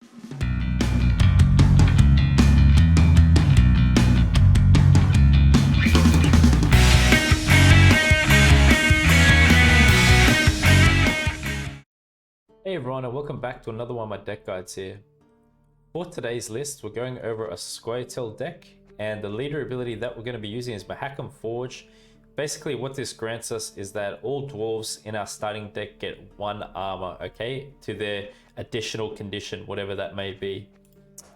Hey everyone, and welcome back to another one of my deck guides here. For today's list, we're going over a Scoia'tael deck, and the leader ability that we're going to be using is Mahakam Forge. Basically what this grants us is that all dwarves in our starting deck get 1 armor, okay, to their additional condition, whatever that may be.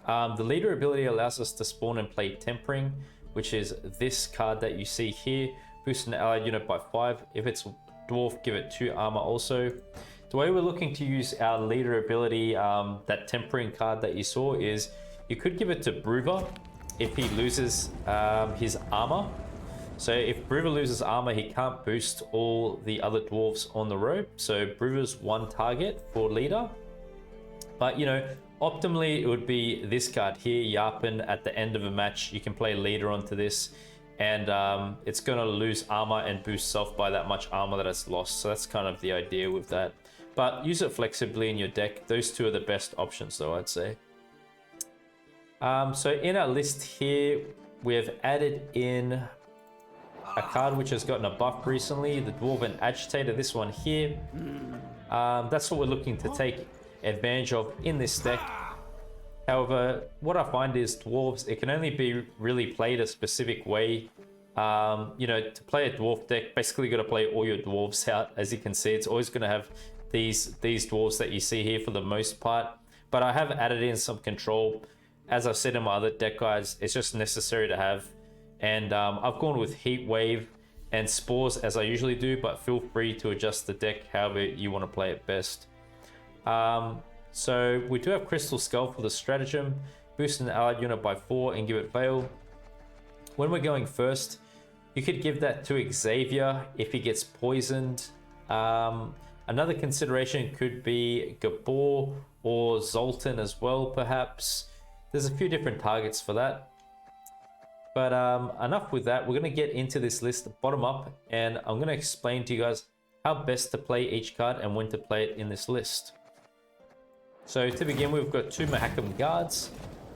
The leader ability allows us to spawn and play Tempering, which is this card that you see here. Boost an allied unit by 5. If it's dwarf, give it 2 armor also. The way we're looking to use our leader ability, that Tempering card that you saw, is you could give it to Brouver if he loses his armor. So if Brouver loses armor, he can't boost all the other dwarves on the road. So Brouver's 1 target for leader. But you know, optimally it would be this card here, Yarpen. At the end of a match, you can play leader onto this, and it's gonna lose armor and boost self by that much armor that it's lost. So that's kind of the idea with that. But use it flexibly in your deck. Those two are the best options though, I'd say. So in our list here, we have added in a card which has gotten a buff recently, the Dwarven Agitator, this one here. That's what we're looking to take advantage of in this deck. However, what I find is dwarves, it can only be really played a specific way. You know, to play a dwarf deck, basically you got to play all your dwarves out. As you can see, it's always going to have these dwarves that you see here for the most part. But I have added in some control. As I've said in my other deck guides, it's just necessary to have. And I've gone with Heat Wave and Spores as I usually do, but feel free to adjust the deck however you want to play it best. So we do have Crystal Skull for the stratagem. Boost an allied unit by 4 and give it Veil. When we're going first, you could give that to Xavier if he gets poisoned. Another consideration could be Gabor or Zoltan as well, perhaps. There's a few different targets for that. But enough with that. We're going to get into this list bottom up, and I'm going to explain to you guys how best to play each card and when to play it in this list. So to begin, we've got 2 Mahakam Guards.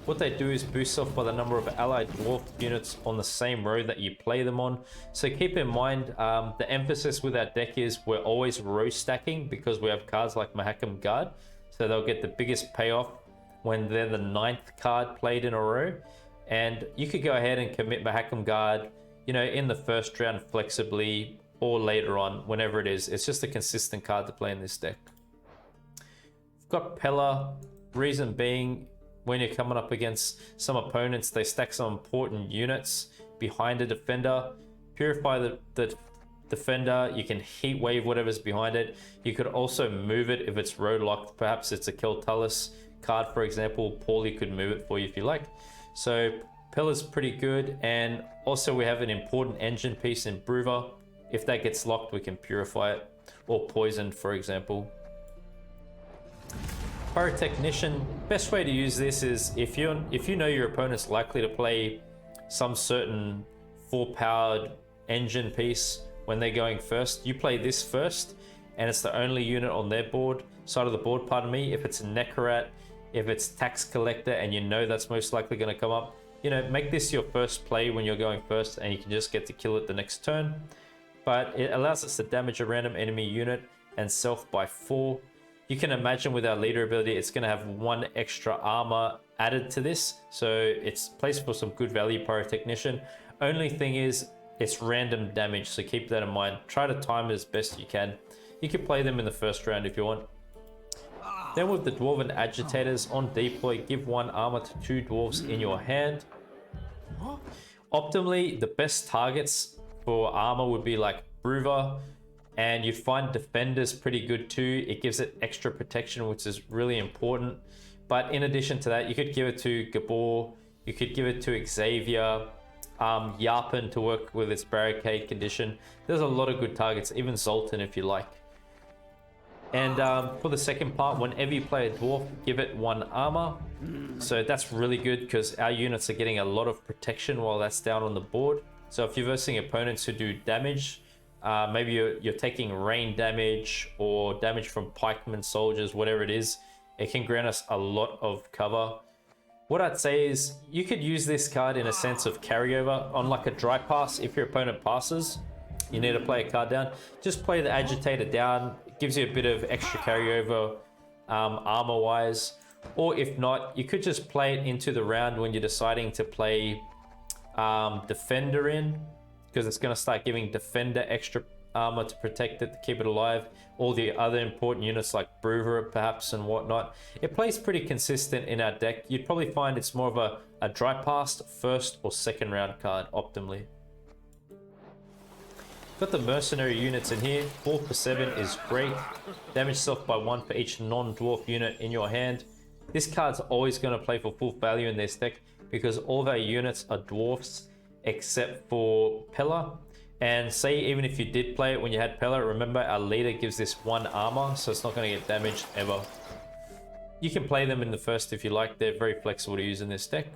What they do is boost self by the number of allied dwarf units on the same row that you play them on. So keep in mind, the emphasis with our deck is we're always row stacking because we have cards like Mahakam Guard. So they'll get the biggest payoff when they're the 9th card played in a row. And you could go ahead and commit Mahakam Guard, you know, in the first round flexibly or later on, whenever it is. It's just a consistent card to play in this deck. We've got Pella, reason being, when you're coming up against some opponents, they stack some important units behind a defender. Purify the defender. You can Heat Wave whatever's behind it. You could also move it if it's road locked. Perhaps it's a Keltalis card, for example. Paulie could move it for you if you like. So Pella's pretty good. And also we have an important engine piece in Brouver. If that gets locked, we can purify it, or poisoned, for example. Pyrotechnician, best way to use this is if you know your opponent's likely to play some certain 4-powered engine piece when they're going first, you play this first, and it's the only unit on their side of the board, pardon me. If it's a Necrorat, if it's Tax Collector, and you know that's most likely going to come up, you know, make this your first play when you're going first, and you can just get to kill it the next turn. But it allows us to damage a random enemy unit and self by 4. You can imagine with our leader ability, it's going to have 1 extra armor added to this. So it's placed for some good value, Pyrotechnician. Only thing is, it's random damage, so keep that in mind. Try to time it as best you can. You can play them in the first round if you want. Then with the Dwarven Agitators, on deploy, give 1 armor to 2 dwarves in your hand. Optimally, the best targets for armor would be like Brouver, and you find defenders pretty good too. It gives it extra protection, which is really important. But in addition to that, you could give it to Gabor, you could give it to Xavier, Yarpen to work with its barricade condition. There's a lot of good targets, even Zoltan if you like. And for the second part, whenever you play a dwarf, give it 1 armor. So that's really good because our units are getting a lot of protection while that's down on the board. So if you're versing opponents who do damage, maybe you're taking rain damage or damage from pikemen, soldiers, whatever it is, It can grant us a lot of cover. What I'd say is you could use this card in a sense of carryover on like a dry pass. If your opponent passes, you need to play a card down. Just play the Agitator down. It gives you a bit of extra carryover armor wise. Or if not, you could just play it into the round when you're deciding to play Defender in, because it's going to start giving Defender extra armor to protect it, to keep it alive. All the other important units like Brouver perhaps and whatnot. It plays pretty consistent in our deck. You'd probably find it's more of a dry pass first or second round card optimally. Got the mercenary units in here. 4 for 7 is great. Damage self by 1 for each non-dwarf unit in your hand. This card's always going to play for full value in this deck because all of our units are dwarfs except for Pella. And say even if you did play it when you had Pella, remember our leader gives this 1 armor, so it's not going to get damaged ever. You can play them in the first if you like. They're very flexible to use in this deck.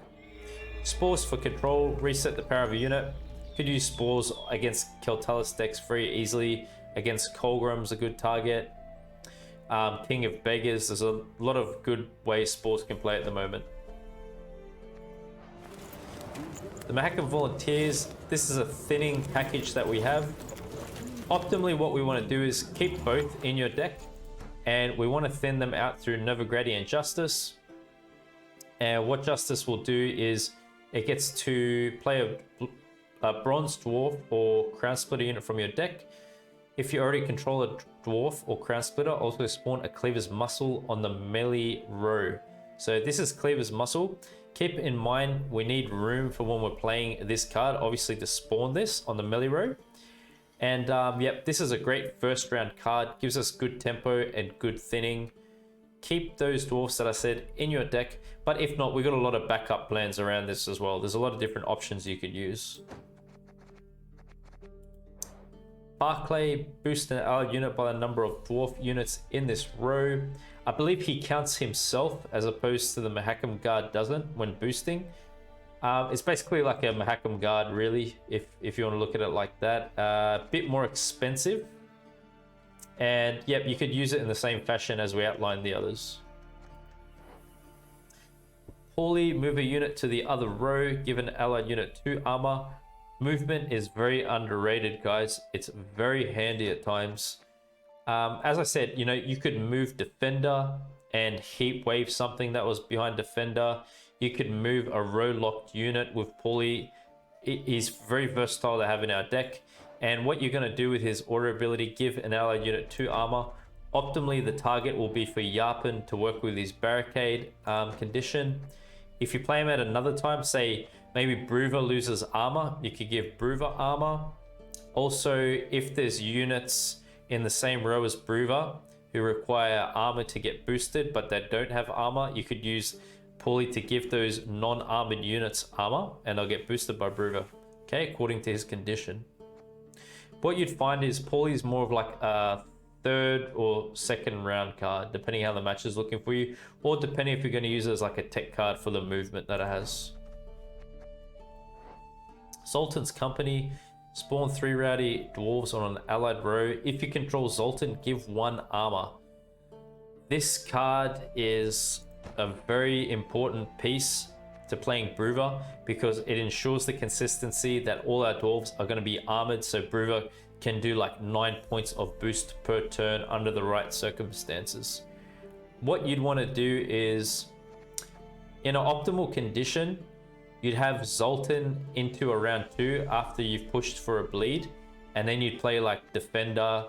Spores for control. Reset the power of a unit. Could use Spores against Scoia'tael decks very easily. Against Colgrim's a good target. King of Beggars. There's a lot of good ways Spores can play at the moment. The Mahakam Volunteers, this is a thinning package that we have. Optimally, what we want to do is keep both in your deck, and we want to thin them out through Novigradian Justice. And what Justice will do is it gets to play a Bronze Dwarf or Crown Splitter unit from your deck. If you already control a Dwarf or Crown Splitter, also spawn a Cleaver's Muscle on the melee row. So this is Cleaver's Muscle. Keep in mind, we need room for when we're playing this card, obviously to spawn this on the melee row. And yep, this is a great first round card. Gives us good tempo and good thinning. Keep those dwarfs that I said in your deck, but if not, we've got a lot of backup plans around this as well. There's a lot of different options you could use. Barclay, boost an allied unit by the number of dwarf units in this row. I believe he counts himself as opposed to the Mahakam Guard doesn't when boosting. It's basically like a Mahakam Guard really, if you want to look at it like that. A bit more expensive. And yep, you could use it in the same fashion as we outlined the others. Poorly, move a unit to the other row, give an allied unit 2 armor. Movement is very underrated, guys. It's very handy at times. As I said, you know, you could move Defender and heat wave something that was behind Defender. You could move a row locked unit with Paulie. It is very versatile to have in our deck. And what you're going to do with his order ability, give an allied unit 2 armor. Optimally, the target will be for Yarpen to work with his barricade condition. If you play him at another time, say maybe Brouver loses armor, you could give Brouver armor. Also, if there's units in the same row as Brouver who require armor to get boosted but they don't have armor, you could use Paulie to give those non-armored units armor and they'll get boosted by Brouver, okay, according to his condition. What you'd find is Paulie's more of like a third or second round card, depending how the match is looking for you, or depending if you're going to use it as like a tech card for the movement that it has. Zoltan's Company. Spawn 3 rowdy dwarves on an allied row. If you control Zoltan, give 1 armor. This card is a very important piece to playing Brouver because it ensures the consistency that all our dwarves are going to be armored, so Brouver can do like 9 points of boost per turn under the right circumstances. What you'd want to do is, in an optimal condition, you'd have Zoltan into a round 2 after you've pushed for a bleed, and then you'd play like Defender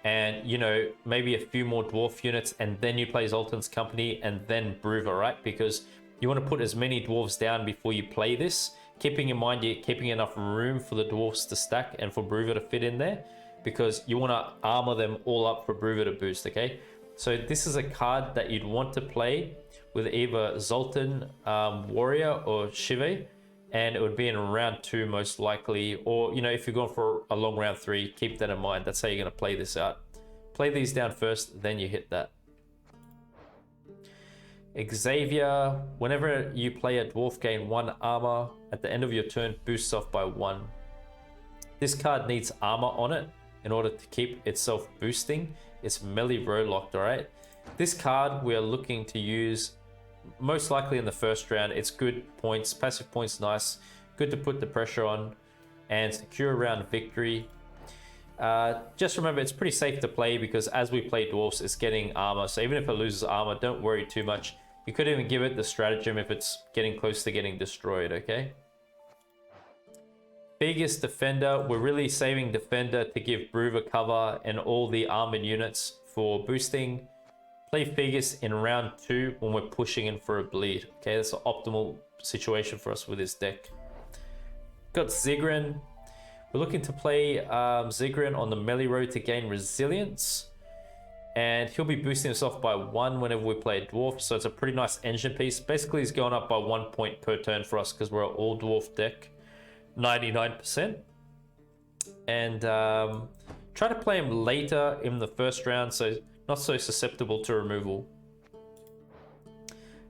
and, you know, maybe a few more dwarf units, and then you play Zoltan's Company and then Brouver, right? Because you want to put as many dwarves down before you play this, keeping in mind you're keeping enough room for the dwarves to stack and for Brouver to fit in there, because you want to armor them all up for Brouver to boost, okay? So this is a card that you'd want to play with either Zoltan, Warrior, or Shiva, and it would be in round 2 most likely, or, you know, if you're going for a long round 3, keep that in mind. That's how you're going to play this out. Play these down first, then you hit that. Xavier, whenever you play a dwarf, gain 1 armor. At the end of your turn, boosts off by 1. This card needs armor on it in order to keep itself boosting. It's melee row locked, alright? This card we are looking to use most likely in the first round. It's good points, passive points, nice, good to put the pressure on and secure round victory. Just remember, it's pretty safe to play because as we play dwarfs, it's getting armor. So even if it loses armor, don't worry too much. You could even give it the stratagem if it's getting close to getting destroyed, okay? Biggest defender, we're really saving defender to give Brouver cover and all the armored units for boosting. Play Figus in round 2 when we're pushing in for a bleed. Okay, that's an optimal situation for us with this deck. Got Zigrin. We're looking to play Zigrin on the melee road to gain resilience. And he'll be boosting himself by 1 whenever we play a dwarf. So it's a pretty nice engine piece. Basically, he's going up by 1 point per turn for us because we're an all dwarf deck. 99%. And try to play him later in the first round, so not so susceptible to removal.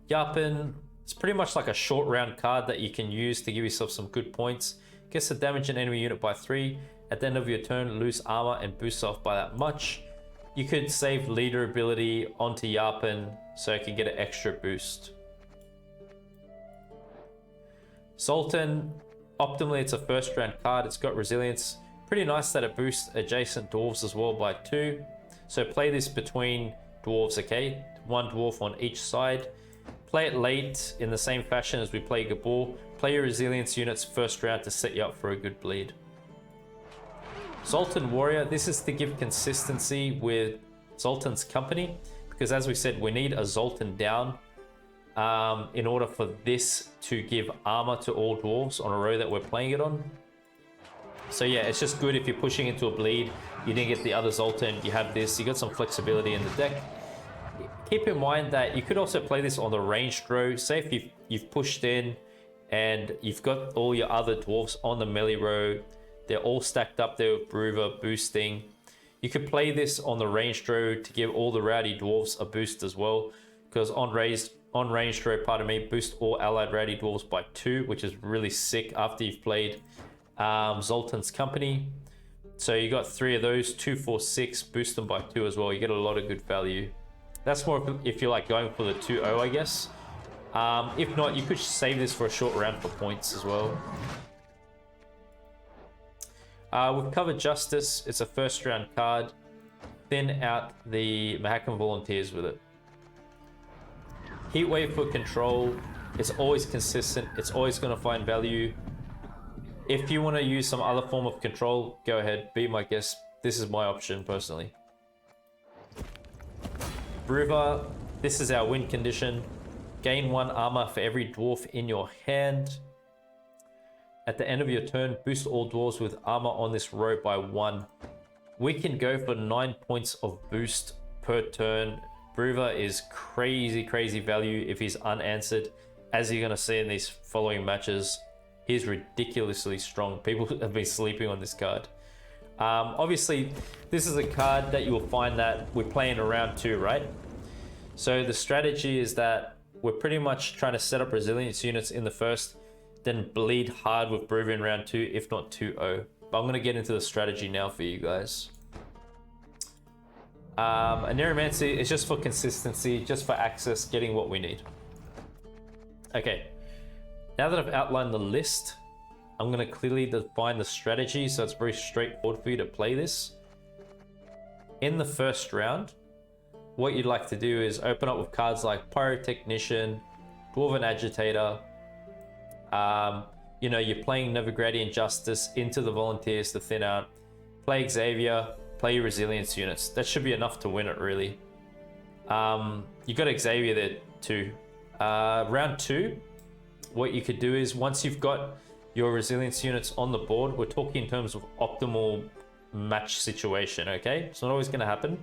Yarpen, it's pretty much like a short round card that you can use to give yourself some good points. Gets to damage an enemy unit by 3. At the end of your turn, lose armor and boost off by that much. You could save leader ability onto Yarpen so it can get an extra boost. Sultan, optimally it's a first round card. It's got resilience. Pretty nice that it boosts adjacent dwarves as well by 2. So play this between dwarves, okay? 1 dwarf on each side. Play it late in the same fashion as we play Gabor. Play your resilience units first round to set you up for a good bleed. Zoltan Warrior, this is to give consistency with Zoltan's company, because as we said, we need a Zoltan down in order for this to give armor to all dwarves on a row that we're playing it on. So yeah, it's just good if you're pushing into a bleed, you didn't get the other Zoltan, you have this, you got some flexibility in the deck. Keep in mind that you could also play this on the ranged row. Say if you've pushed in and you've got all your other dwarves on the melee row, they're all stacked up there with Brouver boosting. You could play this on the ranged row to give all the rowdy dwarves a boost as well, because on ranged row, pardon me, boost all allied rowdy dwarves by 2, which is really sick after you've played Zoltan's company. So you got 3 of those, 2, 4, 6, boost them by 2 as well. You get a lot of good value. That's more if you're like going for the 2-0, I guess. If not, you could save this for a short round for points as well. We've covered Justice. It's a first round card. Thin out the Mahakam Volunteers with it. Heatwave for control. It's always consistent. It's always going to find value. If you want to use some other form of control, go ahead. Be my guest. This is my option personally. Brouver. This is our win condition. Gain 1 armor for every dwarf in your hand. At the end of your turn, boost all dwarves with armor on this row by 1. We can go for 9 points of boost per turn. Brouver is crazy value if he's unanswered. As you're going to see in these following matches, he's ridiculously strong. People have been sleeping on this card. Obviously, this is a card that you will find that we're playing in round 2, right? So the strategy is that we're pretty much trying to set up resilience units in the first, then bleed hard with Brouver in round 2, if not 2-0. But I'm going to get into the strategy now for you guys. A Neuromancy is just for consistency, just for access, getting what we need. Okay, now that I've outlined the list, I'm going to clearly define the strategy, so it's very straightforward for you to play this. In the first round, what you'd like to do is open up with cards like Pyrotechnician, Dwarven Agitator. You know, you're playing Nilfgaard Justice into the Volunteers to thin out. Play Xavier, play your resilience units. That should be enough to win it, really. You got Xavier there too. Round 2, what you could do is once you've got your resilience units on the board, we're talking in terms of optimal match situation, okay? It's not always going to happen.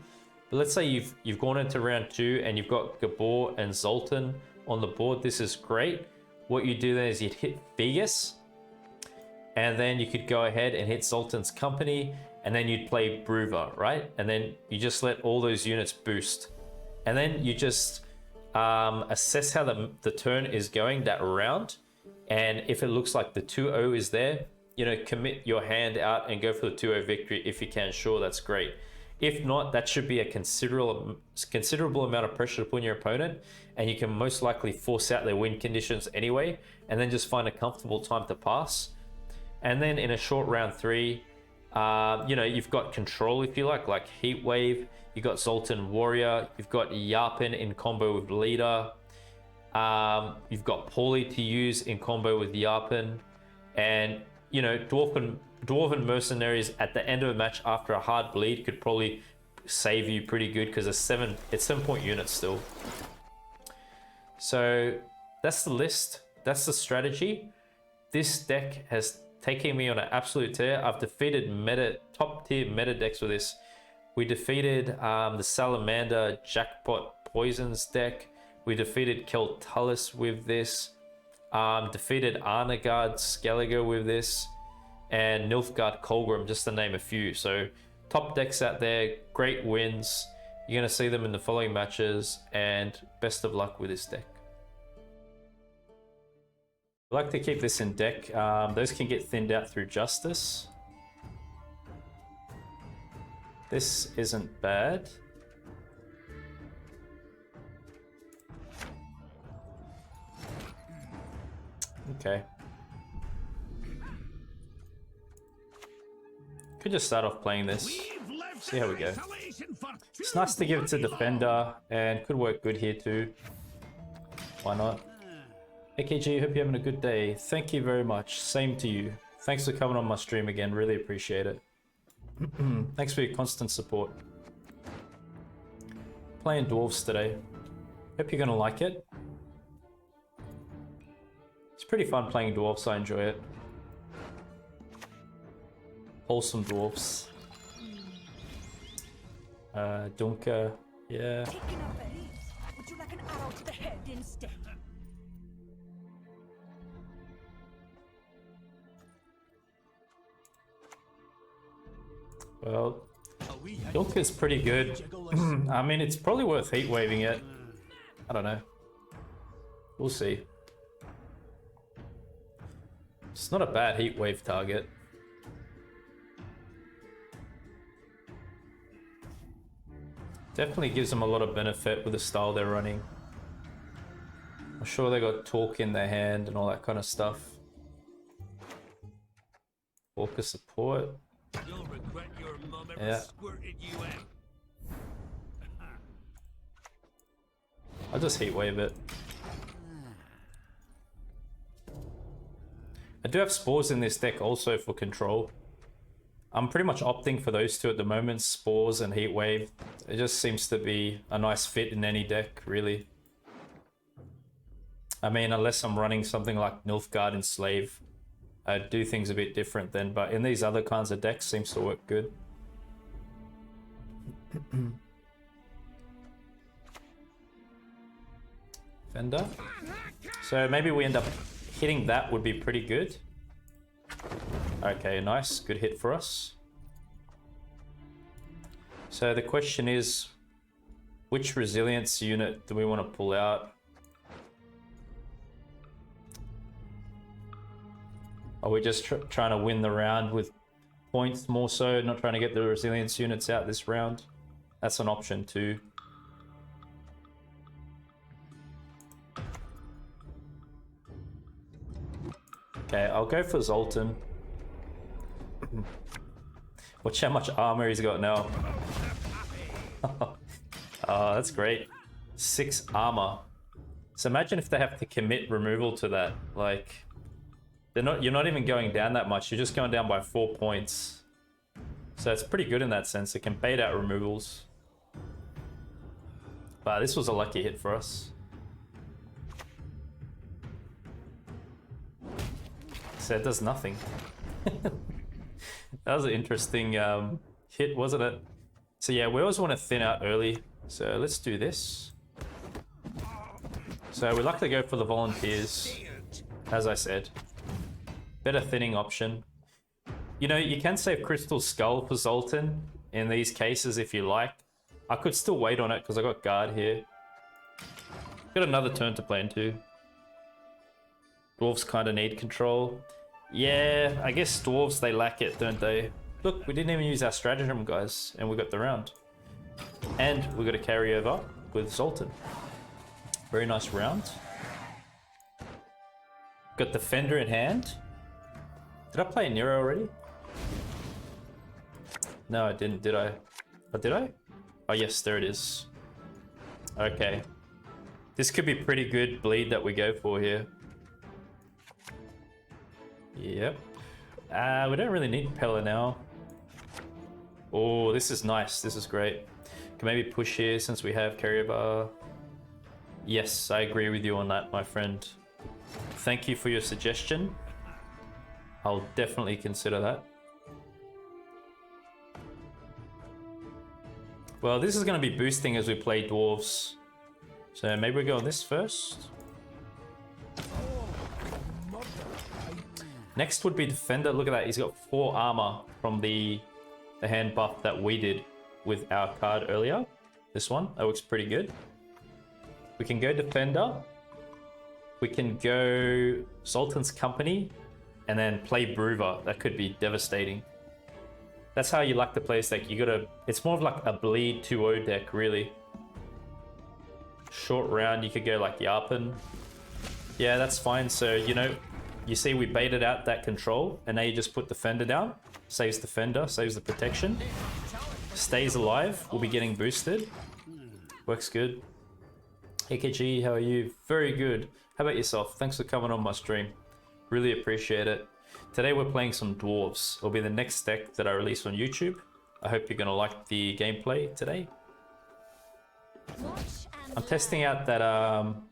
But let's say you've gone into round 2 and you've got Gabor and Zoltan on the board. This is great. What you do then is you'd hit Figus, and then you could go ahead and hit Zoltan's company, and then you'd play Brouver, right? And then you just let all those units boost. And then you just assess how the turn is going that round. And if it looks like the 2-0 is there, you know, commit your hand out and go for the 2-0 victory if you can. Sure, that's great. If not, that should be a considerable amount of pressure to put on your opponent, and you can most likely force out their win conditions anyway, and then just find a comfortable time to pass. And then in a short round 3, you know, you've got control if you like Heat Wave, you've got Zoltan Warrior, you've got Yarpen in combo with Leader, you've got Paulie to use in combo with Yarpen, and you know, Dwarven Mercenaries at the end of a match after a hard bleed could probably save you pretty good, because it's 7-point units still. So that's the list, that's the strategy. This deck has taken me on an absolute tear. I've defeated top tier meta decks with this. We defeated the Salamander Jackpot Poisons deck. We defeated Keltullus with this. Defeated Arnagard Skellige with this. And Nilfgaard Colgrim, just to name a few. So top decks out there, great wins. You're going to see them in the following matches, and best of luck with this deck. I like to keep this in deck. Those can get thinned out through Justice. This isn't bad. Okay. Could just start off playing this. See how we go. It's nice to give it to Defender, and could work good here too. Why not? AKG, hope you're having a good day. Thank you very much. Same to you. Thanks for coming on my stream again. Really appreciate it. Thanks for your constant support. Playing Dwarves today. Hope you're going to like it. It's pretty fun playing Dwarves. I enjoy it. Wholesome Dwarves. Dunker. Yeah. Would you like an arrow to the head instead? Well, Dunker's pretty good. I mean, it's probably worth heat waving it. I don't know. We'll see. It's not a bad heat wave target. Definitely gives them a lot of benefit with the style they're running. I'm sure they got Talk in their hand and all that kind of stuff. Orca support. You'll regret your mum ever Yeah. squirted you out. I'll just heat wave it. I do have Spores in this deck also for control. I'm pretty much opting for those two at the moment, Spores and Heat Wave. It just seems to be a nice fit in any deck, really. I mean, unless I'm running something like Nilfgaard and Slave, I do things a bit different then, but in these other kinds of decks, seems to work good. Fender. So maybe we end up hitting that would be pretty good. Okay, nice. Good hit for us. So the question is, which resilience unit do we want to pull out? Are we just trying to win the round with points more so, not trying to get the resilience units out this round? That's an option too. Okay, I'll go for Zoltan. Watch how much armor he's got now. Oh, that's great. 6 armor. So imagine if they have to commit removal to that. Like, you're not even going down that much. You're just going down by 4 points. So it's pretty good in that sense. It can bait out removals. But this was a lucky hit for us. So it does nothing. That was an interesting hit, wasn't it? So yeah, we always want to thin out early. So let's do this. So we like to go for the volunteers, as I said. Better thinning option. You know, you can save Crystal Skull for Zoltan in these cases if you like. I could still wait on it because I got guard here. Got another turn to play into. Dwarves kind of need control. Yeah, I guess dwarves, they lack it, don't they? Look, we didn't even use our stratagem, guys, and we got the round. And we got a carryover with Zoltan. Very nice round. Got the Fender in hand. Did I play Nero already? No, I didn't, did I? Oh, did I? Oh, yes, there it is. Okay. This could be pretty good bleed that we go for here. Yep. We don't really need Pella now. Oh, this is nice. This is great. Can maybe push here since we have carryover. Yes, I agree with you on that, my friend. Thank you for your suggestion. I'll definitely consider that. Well, this is going to be boosting as we play dwarves. So maybe we go on this first. Next would be Defender. Look at that. He's got 4 armor from the hand buff that we did with our card earlier. This one. That looks pretty good. We can go Defender. We can go Sultan's Company. And then play Brouver. That could be devastating. That's how you like to play this deck. You gotta... It's more of like a bleed 2-0 deck, really. Short round, you could go like Yarpen. Yeah, that's fine. So, you know, you see we baited out that control, and now you just put Defender down. Saves Defender, saves the protection. Stays alive, we'll be getting boosted. Works good. AKG, how are you? Very good. How about yourself? Thanks for coming on my stream. Really appreciate it. Today we're playing some dwarves. It'll be the next deck that I release on YouTube. I hope you're gonna like the gameplay today. I'm testing out that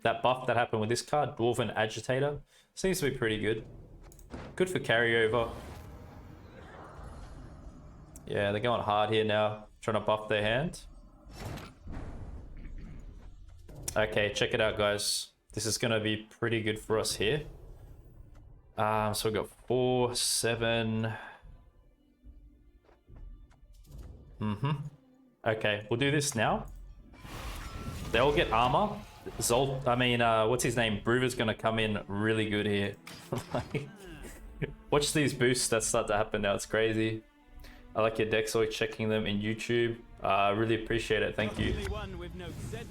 that buff that happened with this card, Dwarven Agitator. Seems to be pretty good. Good for carryover. Yeah, they're going hard here now, trying to buff their hand. Okay, check it out, guys. This is gonna be pretty good for us here. So we've got 4, 7. Okay, we'll do this now. They all get armor. What's his name? Brouver's gonna come in really good here. Watch these boosts that start to happen now. It's crazy. I like your decks, always checking them in YouTube. I really appreciate it. Thank you.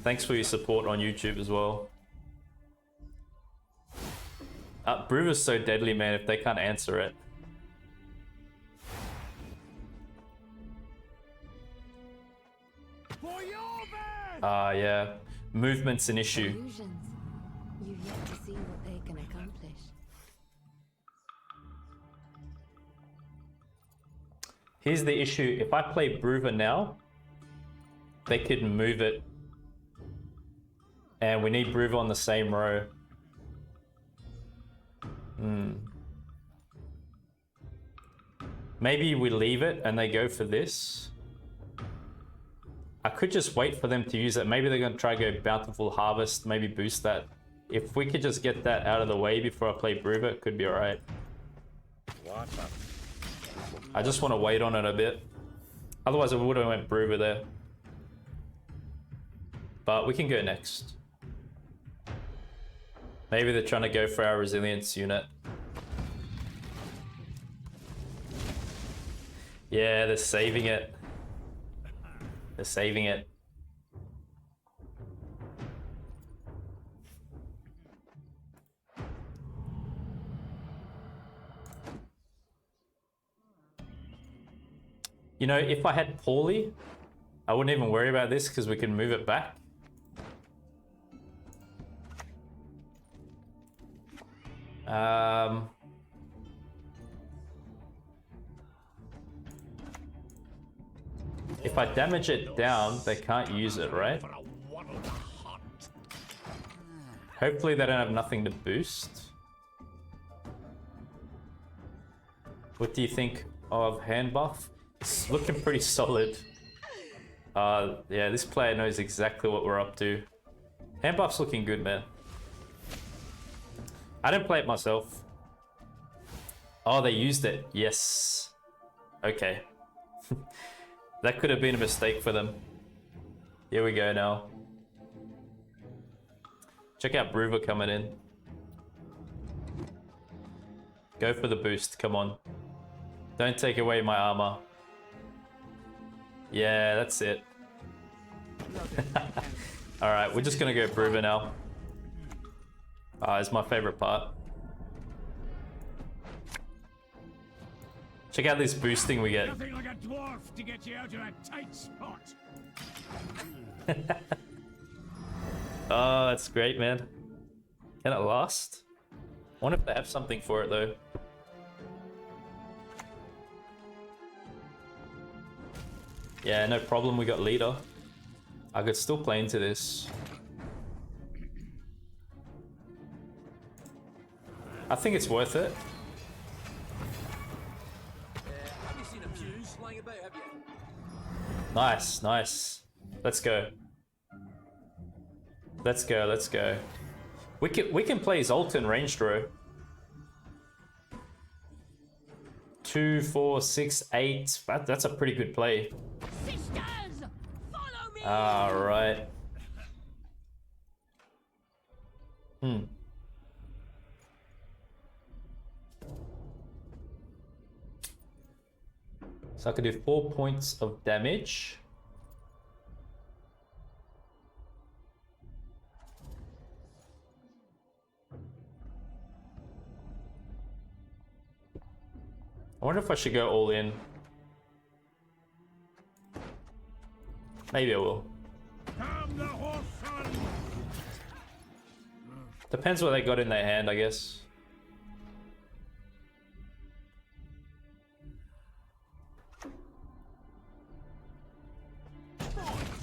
Thanks for your support on YouTube as well. Brouver's so deadly, man, if they can't answer it. Yeah. Movement's an issue. You've yet to see what they can accomplish. Here's the issue. If I play Brouver now, they could move it. And we need Brouver on the same row. Maybe we leave it and they go for this. I could just wait for them to use it. Maybe they're going to try to go Bountiful Harvest, maybe boost that. If we could just get that out of the way before I play Brouver, it could be alright. I just want to wait on it a bit. Otherwise I would have went Brouver there. But we can go next. Maybe they're trying to go for our resilience unit. Yeah, they're saving it. They're saving it. You know, if I had Paulie, I wouldn't even worry about this because we can move it back. If I damage it down, they can't use it, right? Hopefully they don't have nothing to boost. What do you think of hand buff? It's looking pretty solid. Yeah, this player knows exactly what we're up to. Hand buff's looking good, man. I didn't play it myself. Oh, they used it. Yes. Okay. That could have been a mistake for them. Here we go now. Check out Brouver coming in. Go for the boost, come on. Don't take away my armor. Yeah, that's it. Alright, we're just gonna go Brouver now. It's my favorite part. Check out this boosting we get. Nothing like a dwarf to get you out of a tight spot. Oh, that's great, man. Can it last? I wonder if they have something for it, though. Yeah, no problem. We got leader. I could still play into this. I think it's worth it. Have you seen a fuse lying about, have you? Nice, nice. Let's go. Let's go, let's go. We can play Zoltan range throw. 2, 4, 6, 8. That's a pretty good play. Sisters, follow me. All right. So I can do 4 points of damage. I wonder if I should go all in. Maybe I will. Come the horse son. Depends what they got in their hand, I guess.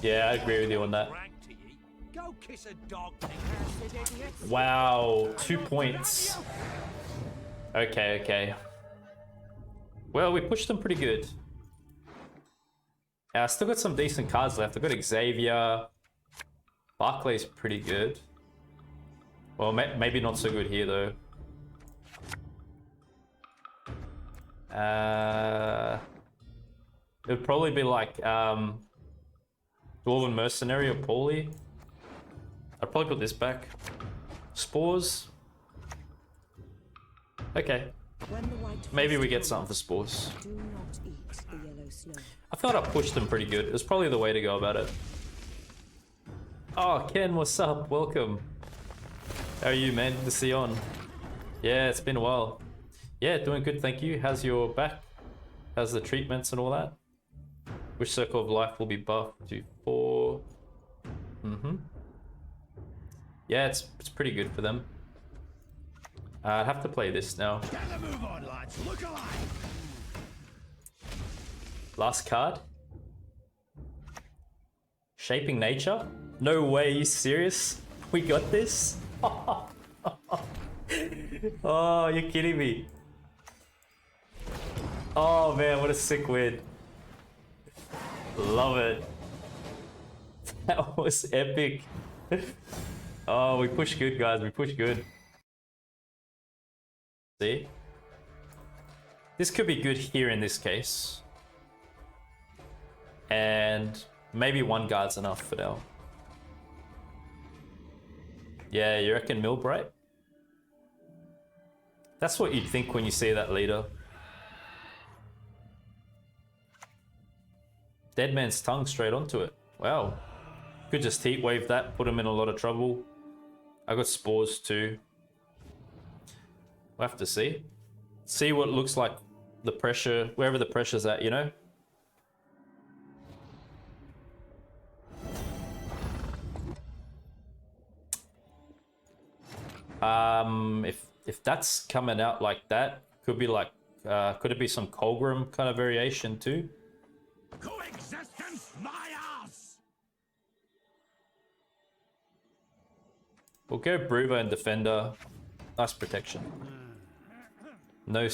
Yeah, I agree with you on that. Go kiss a dog. Wow, 2 points. Okay, okay. Well, we pushed them pretty good. I still got some decent cards left. I've got Xavier. Barclay's pretty good. Well, maybe not so good here, though. It would probably be like Dwarven Mercenary or Paulie. I'd probably put this back. Spores. Okay. Maybe we get something for spores. Do not eat the yellow snow. I thought I pushed them pretty good. It was probably the way to go about it. Oh, Ken, what's up? Welcome. How are you, man? Good to see you on. Yeah, it's been a while. Yeah, doing good, thank you. How's your back? How's the treatments and all that? Which circle of life will be buffed to 4? Yeah, it's pretty good for them. I'd have to play this now. Move on, lads. Look alive. Last card. Shaping Nature? No way, you serious? We got this? Oh, you're kidding me. Oh man, what a sick win. Love it. That was epic. Oh, we push good, guys. We push good. See? This could be good here in this case. And maybe one guard's enough for now. Yeah, you reckon Millbright? That's what you'd think when you see that leader. Dead Man's Tongue straight onto it. Wow. Could just heat wave that, put him in a lot of trouble. I got spores too. We'll have to see. See what looks like the pressure, wherever the pressure's at, you know? If that's coming out like that, could be like, could it be some Colgrim kind of variation too? Coexistence, my ass. We'll go Brouver and Defender. Nice protection. No,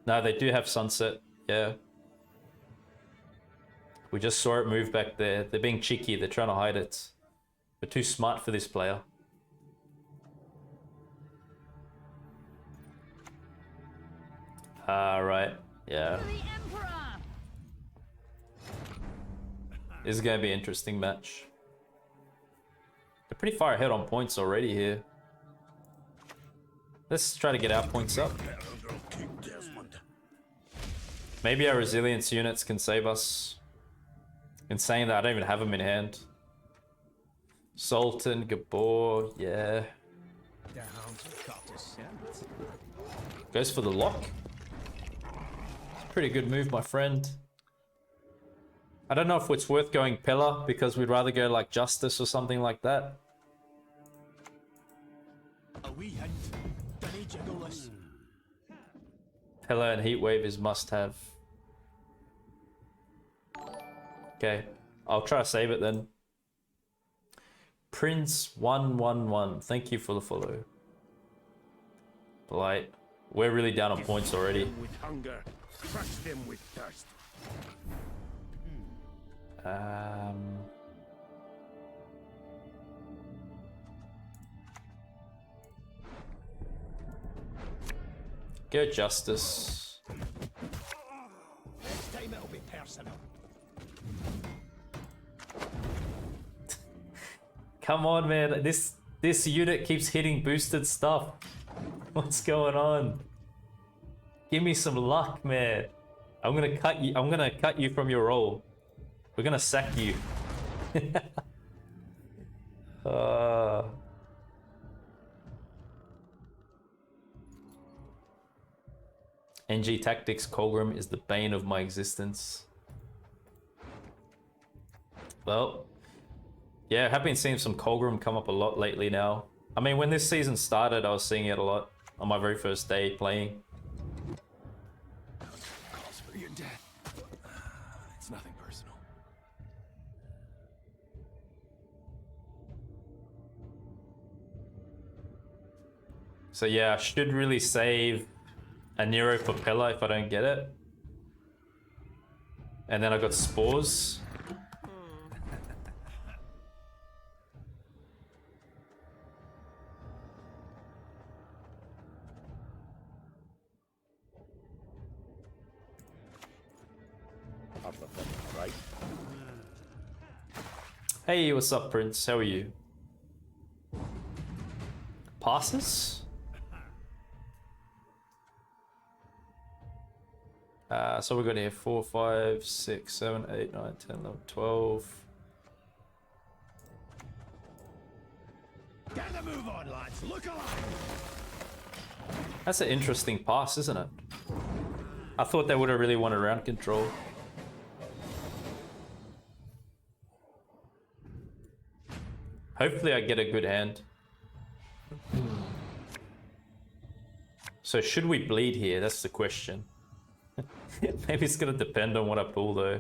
they do have Sunset. Yeah. We just saw it move back there. They're being cheeky. They're trying to hide it. We're too smart for this player. Right. Yeah. This is going to be an interesting match. They're pretty far ahead on points already here. Let's try to get our points up. Maybe our resilience units can save us. In saying that, I don't even have him in hand. Sultan, Gabor, yeah. The hounds have got a scent. Goes for the lock. It's a pretty good move, my friend. I don't know if it's worth going Pillar, because we'd rather go like Justice or something like that. A wee hint. Dunny jiggleless. Pillar and Heatwave is must-have. Okay, I'll try to save it then. Prince 111, thank you for the follow. Polite. We're really down on points already. With hunger, crush them with thirst. Go Justice. Next time it'll be personal. Come on, man. This unit keeps hitting boosted stuff. What's going on? Give me some luck, man. I'm gonna cut you from your role. We're gonna sack you. NG Tactics Colgrim is the bane of my existence. Well, yeah, I have been seeing some Colgrim come up a lot lately now. I mean, when this season started, I was seeing it a lot on my very first day playing. Calls for your death. It's nothing personal. So yeah, I should really save a Nero for Pillar if I don't get it. And then I got Spores. Right. Hey, what's up, Prince? How are you? Passes? So we got here 4, 5, 6, 7, 8, 9, 10, 11, 12. Get the move on, lads. Look alive. That's an interesting pass, isn't it? I thought they would have really wanted round control. Hopefully I get a good hand. So should we bleed here? That's the question. Maybe it's gonna depend on what I pull though.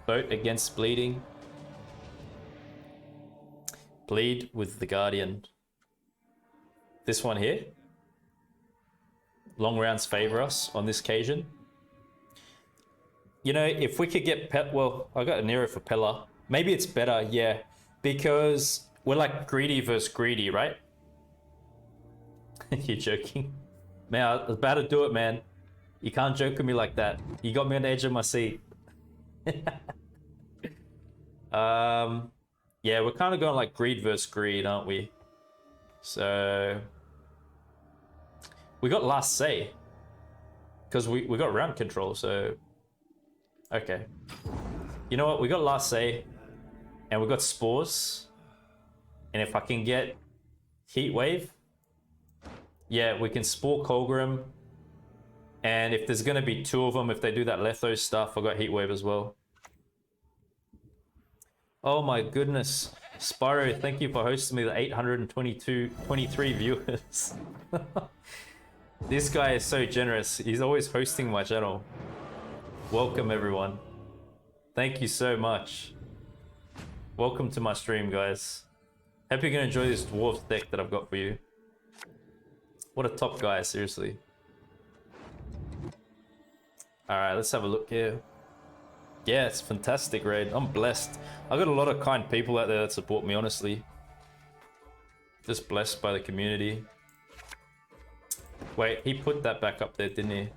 Vote against bleeding. Bleed with the Guardian. This one here. Long rounds favor us on this occasion. You know, if we could get well, I got a Nero for Pillar. Maybe it's better, yeah, because we're like greedy versus greedy, right? You're joking, man. I was about to do it, man. You can't joke with me like that. You got me on the edge of my seat. Yeah, we're kind of going like greed versus greed, aren't we? So we got last say because we got round control, so okay. You know what? We got last say and we got spores. And if I can get heat wave, yeah, we can spore Colgrim. And if there's gonna be two of them, if they do that Lethos stuff, I got heat wave as well. Oh my goodness. Spyro, thank you for hosting me the 23 viewers. This guy is so generous. He's always hosting my channel. Welcome everyone. Thank you so much. Welcome to my stream, guys. Hope you're gonna enjoy this dwarf deck that I've got for you. What a top guy, seriously. Alright, let's have a look here. Yeah, it's a fantastic raid. I'm blessed. I got a lot of kind people out there that support me, honestly. Just blessed by the community. Wait, he put that back up there, didn't he?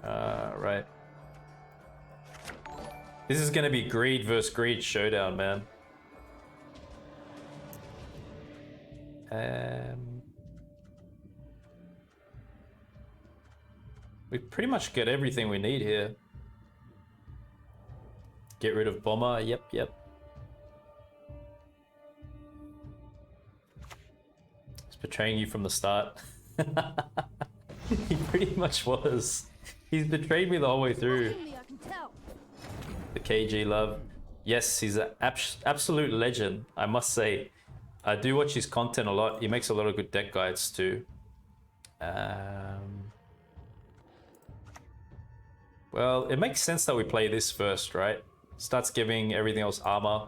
Right. This is gonna be greed versus greed showdown, man. We pretty much get everything we need here. Get rid of Bomber. Yep, yep. He's betraying you from the start. He pretty much was. He's betrayed me the whole way through. The KG love. Yes, he's an absolute legend, I must say. I do watch his content a lot. He makes a lot of good deck guides too. Well, it makes sense that we play this first, right? Starts giving everything else armor,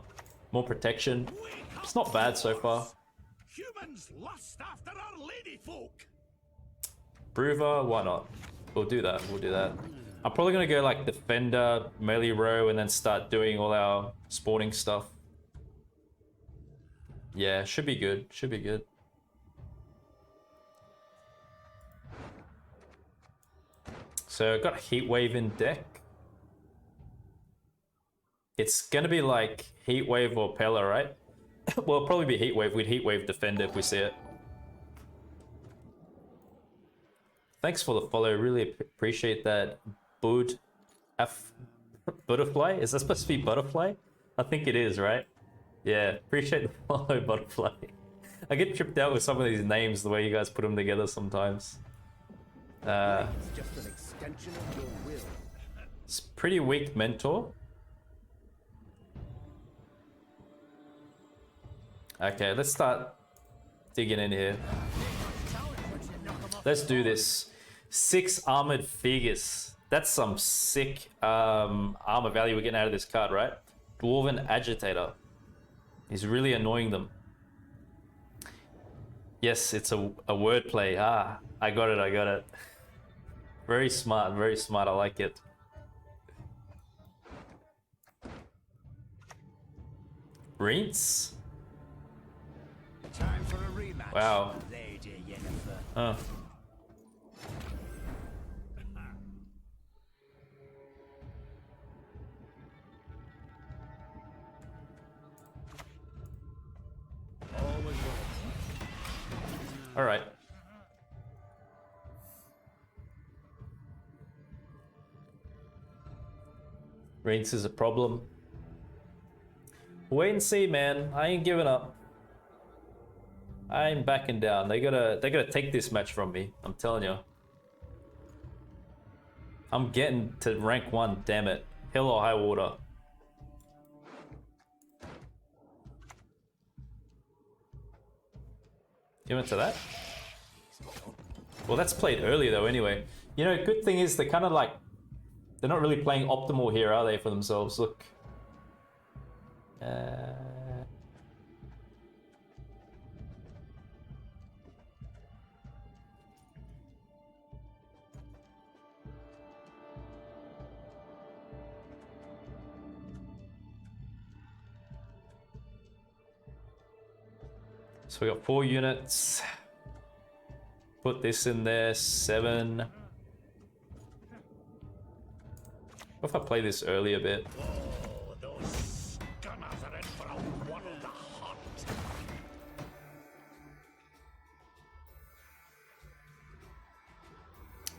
more protection. It's not bad so far. Humans lust after our lady folk. Brouver, why not? We'll do that. We'll do that. I'm probably gonna go like defender, melee row, and then start doing all our spawning stuff. Yeah, should be good. Should be good. So I've got Heat Wave in deck. It's gonna be like Heat Wave or Pella, right? Well, it'll probably be Heat Wave. We'd Heat Wave defender if we see it. Thanks for the follow. Really appreciate that. Butterfly? Is that supposed to be Butterfly? I think it is, right? Yeah, appreciate the follow, Butterfly. I get tripped out with some of these names, the way you guys put them together sometimes. It's just an extension of your will. It's pretty weak mentor. Okay, let's start digging in here. Let's do this. 6 armored figures. That's some sick armor value we're getting out of this card, right? Dwarven Agitator. He's really annoying them. Yes, it's a wordplay. Ah, I got it, I got it. Very smart, I like it. Rinse? Time for a rematch. Wow. Lady Yennefer. Huh. All right. Rinse is a problem. Wait and see, man. I ain't giving up. I ain't backing down. They gotta take this match from me. I'm telling you. I'm getting to rank 1. Damn it. Hell or high water. You went to that? Well, that's played earlier though anyway. You know, good thing is they're kind of like... They're not really playing optimal here, are they, for themselves? Look. So we got 4 units. Put this in there, 7. What if I play this early a bit? Oh, those gunners are in for a world of hunt.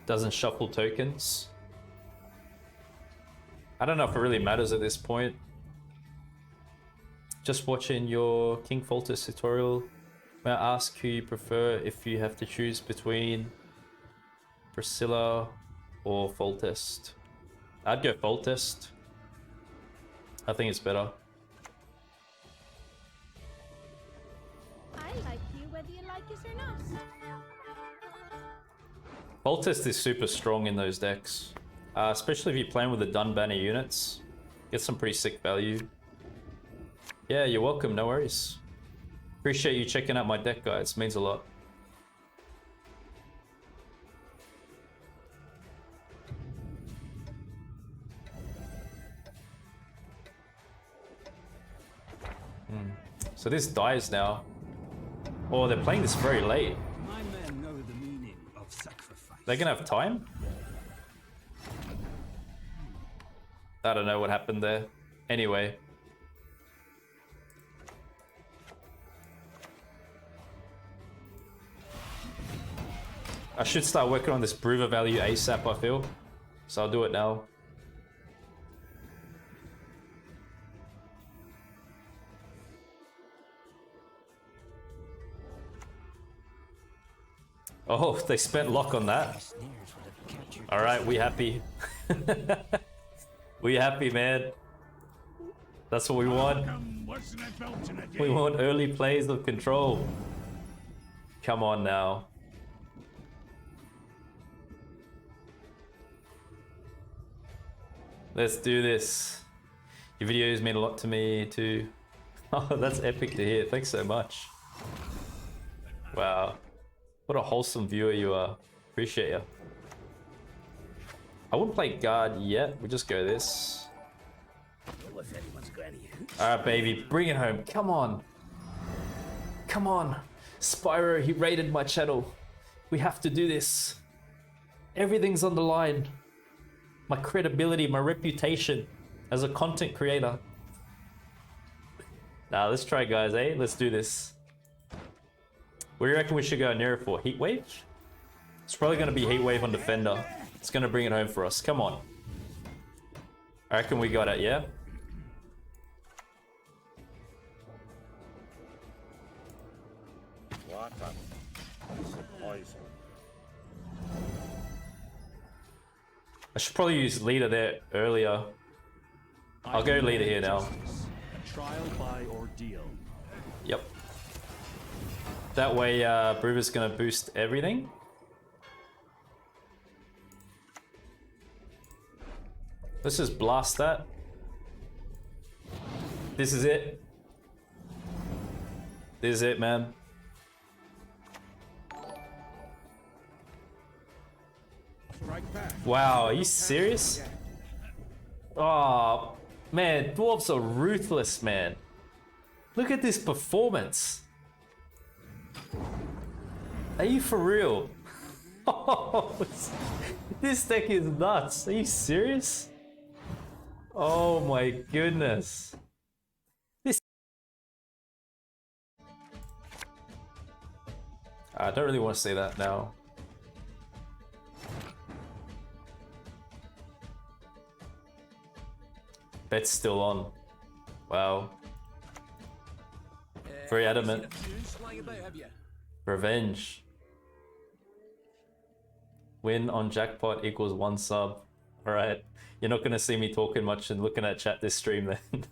Doesn't shuffle tokens. I don't know if it really matters at this point. Just watching your King Foltest tutorial. May I ask who you prefer if you have to choose between Priscilla or Foltest? I'd go Foltest. I think it's better. I like you whether you like us or not. Foltest is super strong in those decks. Especially if you're playing with the Dunbanner units. Get some pretty sick value. Yeah, you're welcome, no worries. Appreciate you checking out my deck guides, means a lot. So this dies now. Oh, they're playing this very late. My men know the meaning of sacrifice. They're gonna have time? I don't know what happened there. Anyway. I should start working on this Brouver value ASAP, I feel. So I'll do it now. Oh, they spent lock on that. Alright, we happy. We happy, man. That's what we want. We want early plays of control. Come on now. Let's do this. Your videos mean a lot to me too. Oh, that's epic to hear. Thanks so much. Wow. What a wholesome viewer you are. Appreciate you. I wouldn't play guard yet. We'll just go this. Alright, baby. Bring it home. Come on. Come on. Spyro, he raided my channel. We have to do this. Everything's on the line. My credibility, my reputation as a content creator. Nah, let's try, guys, eh? Let's do this. What do you reckon we should go nearer for? Heat wave? It's probably going to be heat wave on defender. It's going to bring it home for us. Come on. I reckon we got it, yeah? I should probably use leader there earlier. I'll go leader here now. Trial by ordeal. Yep. That way, Brouver's gonna boost everything. Let's just blast that. This is it. This is it, man. Wow, are you serious? Oh, man, dwarves are ruthless, man. Look at this performance. Are you for real? Oh, this deck is nuts. Are you serious? Oh my goodness. This. I don't really want to say that now. Bet's still on. Wow. Very adamant. Revenge. Win on Jackpot equals 1 sub. Alright. You're not gonna see me talking much and looking at chat this stream then.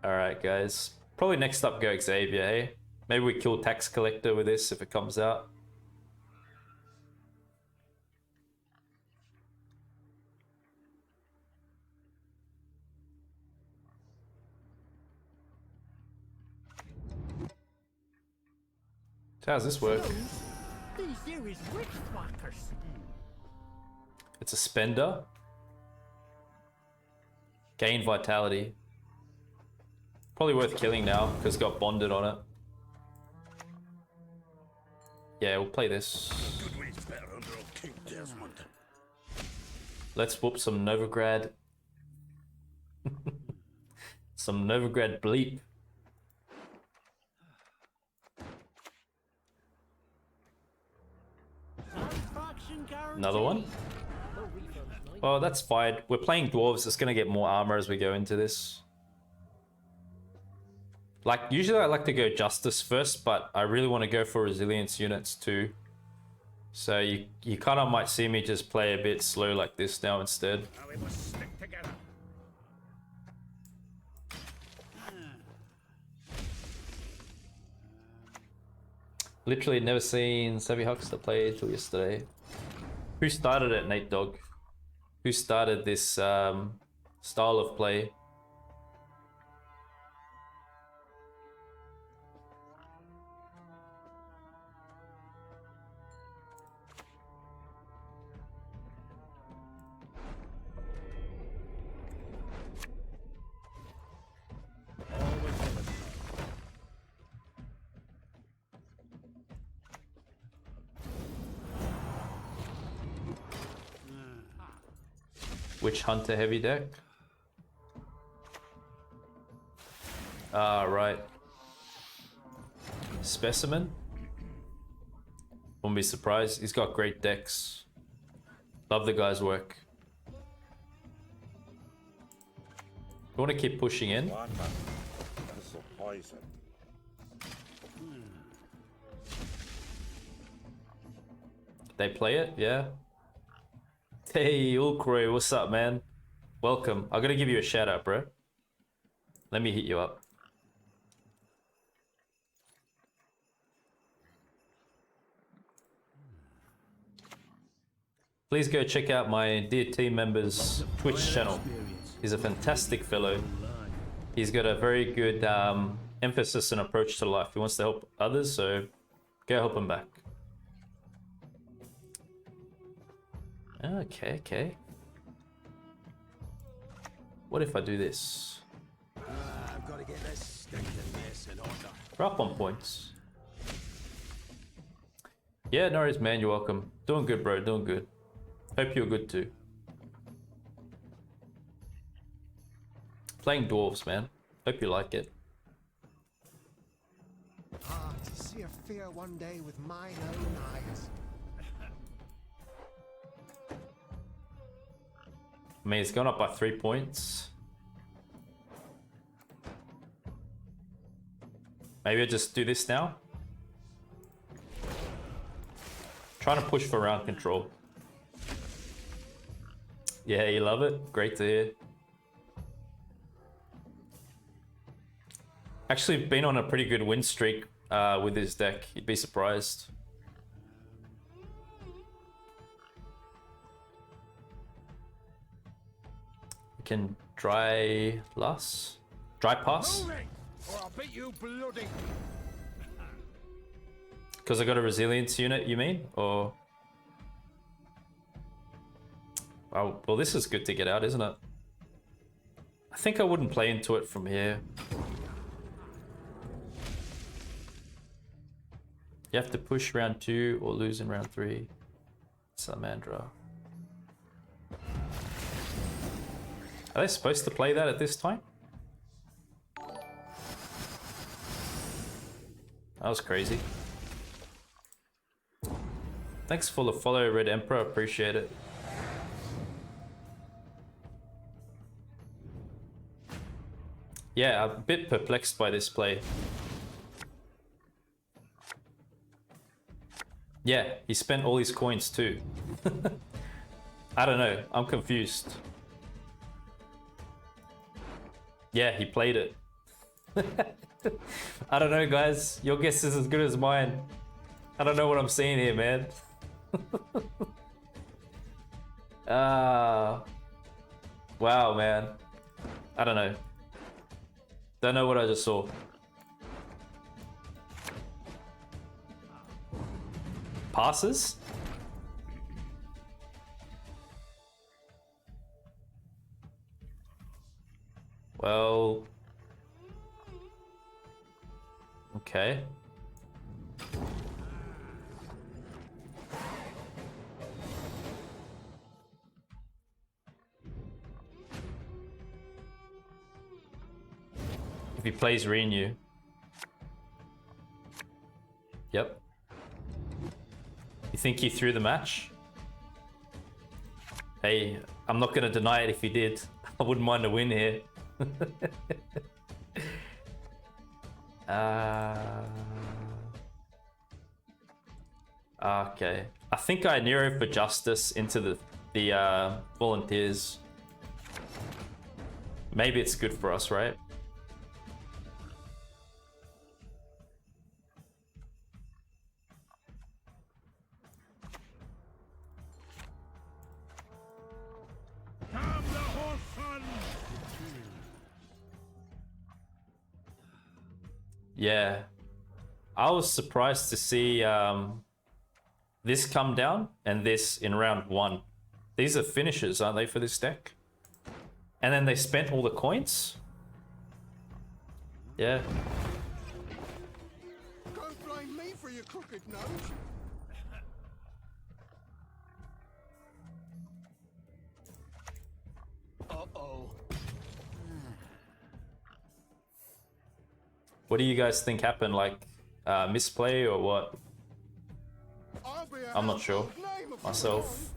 Alright, guys. Probably next up go Xavier, hey? Maybe we kill Tax Collector with this if it comes out. So how's this work? It's a spender. Gain vitality. Probably worth killing now because it's got bonded on it. Yeah, we'll play this. Let's whoop some Novigrad. Some Novigrad bleep. Another one? Oh, that's fine. We're playing dwarves. It's gonna get more armor as we go into this. Like, usually I like to go justice first, but I really want to go for resilience units too. So you kind of might see me just play a bit slow like this now instead. We must stick together. Literally never seen Savvy Huckster play till yesterday. Who started it, Nate Dog? Who started this style of play? Witch Hunter heavy deck. Ah, right. Specimen. Wouldn't be surprised. He's got great decks. Love the guy's work. We want to keep pushing in. They play it, yeah. Hey, Ulkroy, what's up, man? Welcome. I gotta give you a shout out, bro. Let me hit you up. Please go check out my dear team member's Twitch channel. He's a fantastic fellow. He's got a very good emphasis and approach to life. He wants to help others, so go help him back. Okay, okay. What if I do this? I've got to get this stinking mess in order. We're up on points. Yeah, no worries, man. You're welcome. Doing good, bro. Doing good. Hope you're good too. Playing dwarves, man. Hope you like it. Ah, to see a fear one day with mine own eyes. I mean, it's gone up by 3 points. Maybe I'll just do this now. Trying to push for round control. Yeah, you love it? Great to hear. Actually been on a pretty good win streak with this deck. You'd be surprised. We can dry pass. Moving, or I'll beat you bloody. Because I got a resilience unit, you mean? Or... well, this is good to get out, isn't it? I think I wouldn't play into it from here. You have to push round 2 or lose in round 3. Salamandra. Are they supposed to play that at this time? That was crazy. Thanks for the follow, Red Emperor. Appreciate it. Yeah, I'm a bit perplexed by this play. Yeah, he spent all his coins too. I don't know. I'm confused. Yeah, he played it. I don't know, guys. Your guess is as good as mine. I don't know what I'm seeing here, man. Wow, man. I don't know. Don't know what I just saw. Passes? Well... okay. If he plays Renew. Yep. You think he threw the match? Hey, I'm not gonna deny it if he did. I wouldn't mind a win here. Okay. I think I Nero for Justice into the volunteers. Maybe it's good for us, right? Come the horse son! Yeah. I was surprised to see this come down and this in round 1. These are finishers, aren't they, for this deck? And then they spent all the coins? Yeah. Don't blame me for your crooked nose. Uh-oh. What do you guys think happened? Like, misplay or what? I'll be a I'm not sure name of myself.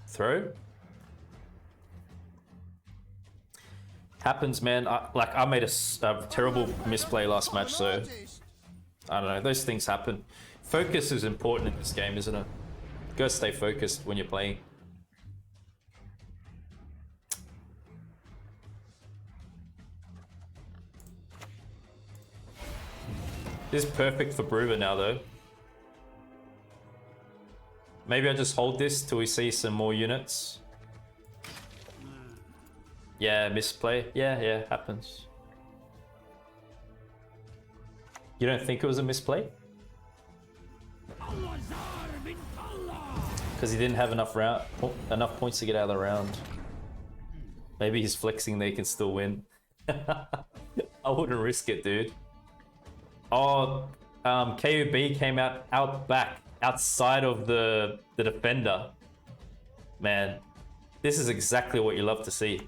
Throw? Happens, man. I made a terrible misplay last match, so I don't know. Those things happen. Focus is important in this game, isn't it? Gotta stay focused when you're playing. This is perfect for Brouver now, though. Maybe I just hold this till we see some more units. Yeah, misplay. Yeah, happens. You don't think it was a misplay? Because he didn't have enough points to get out of the round. Maybe he's flexing they can still win. I wouldn't risk it, dude. Oh, KUB came out back, outside of the defender. Man, this is exactly what you love to see.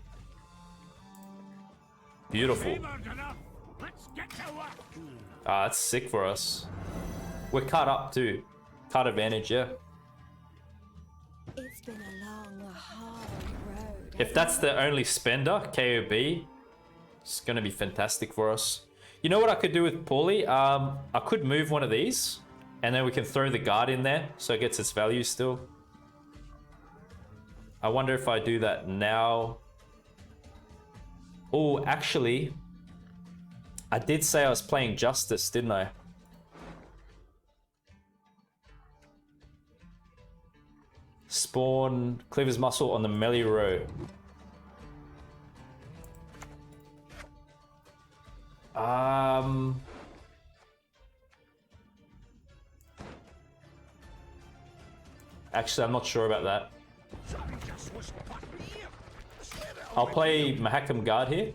Beautiful. Ah, that's sick for us. We're cut up too. Cut advantage, yeah. It's been a long, hard road. If that's the only spender, KOB, it's gonna be fantastic for us. You know what I could do with Paulie? I could move one of these, and then we can throw the guard in there, so it gets its value still. I wonder if I do that now. Oh, actually, I did say I was playing Justice, didn't I? Spawn Cleaver's Muscle on the melee row. Actually, I'm not sure about that. I'll play Mahakam Guard here.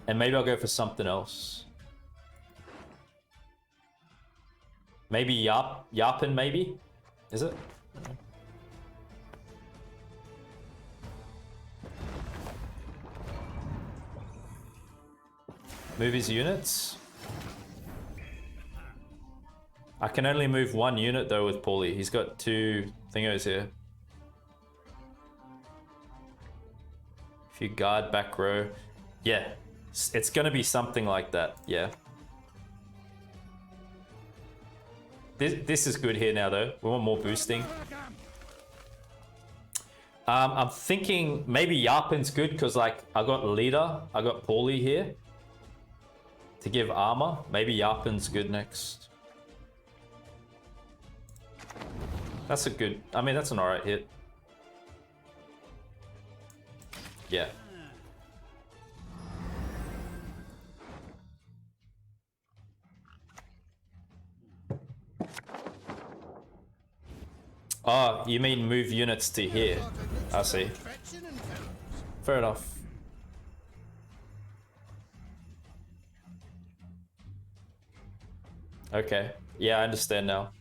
And maybe I'll go for something else. Maybe Yarpen, maybe? Is it? Move his units. I can only move one unit though with Paulie. He's got two thingos here. If you guard back row. Yeah, it's gonna be something like that, yeah. This is good here now though. We want more boosting. I'm thinking maybe Yarpen's good because like I got leader, I got Paulie here to give armor. Maybe Yarpen's good next. That's a good, I mean, that's an alright hit. Yeah. Oh, you mean move units to here? I see. Fair enough. Okay. Yeah, I understand now.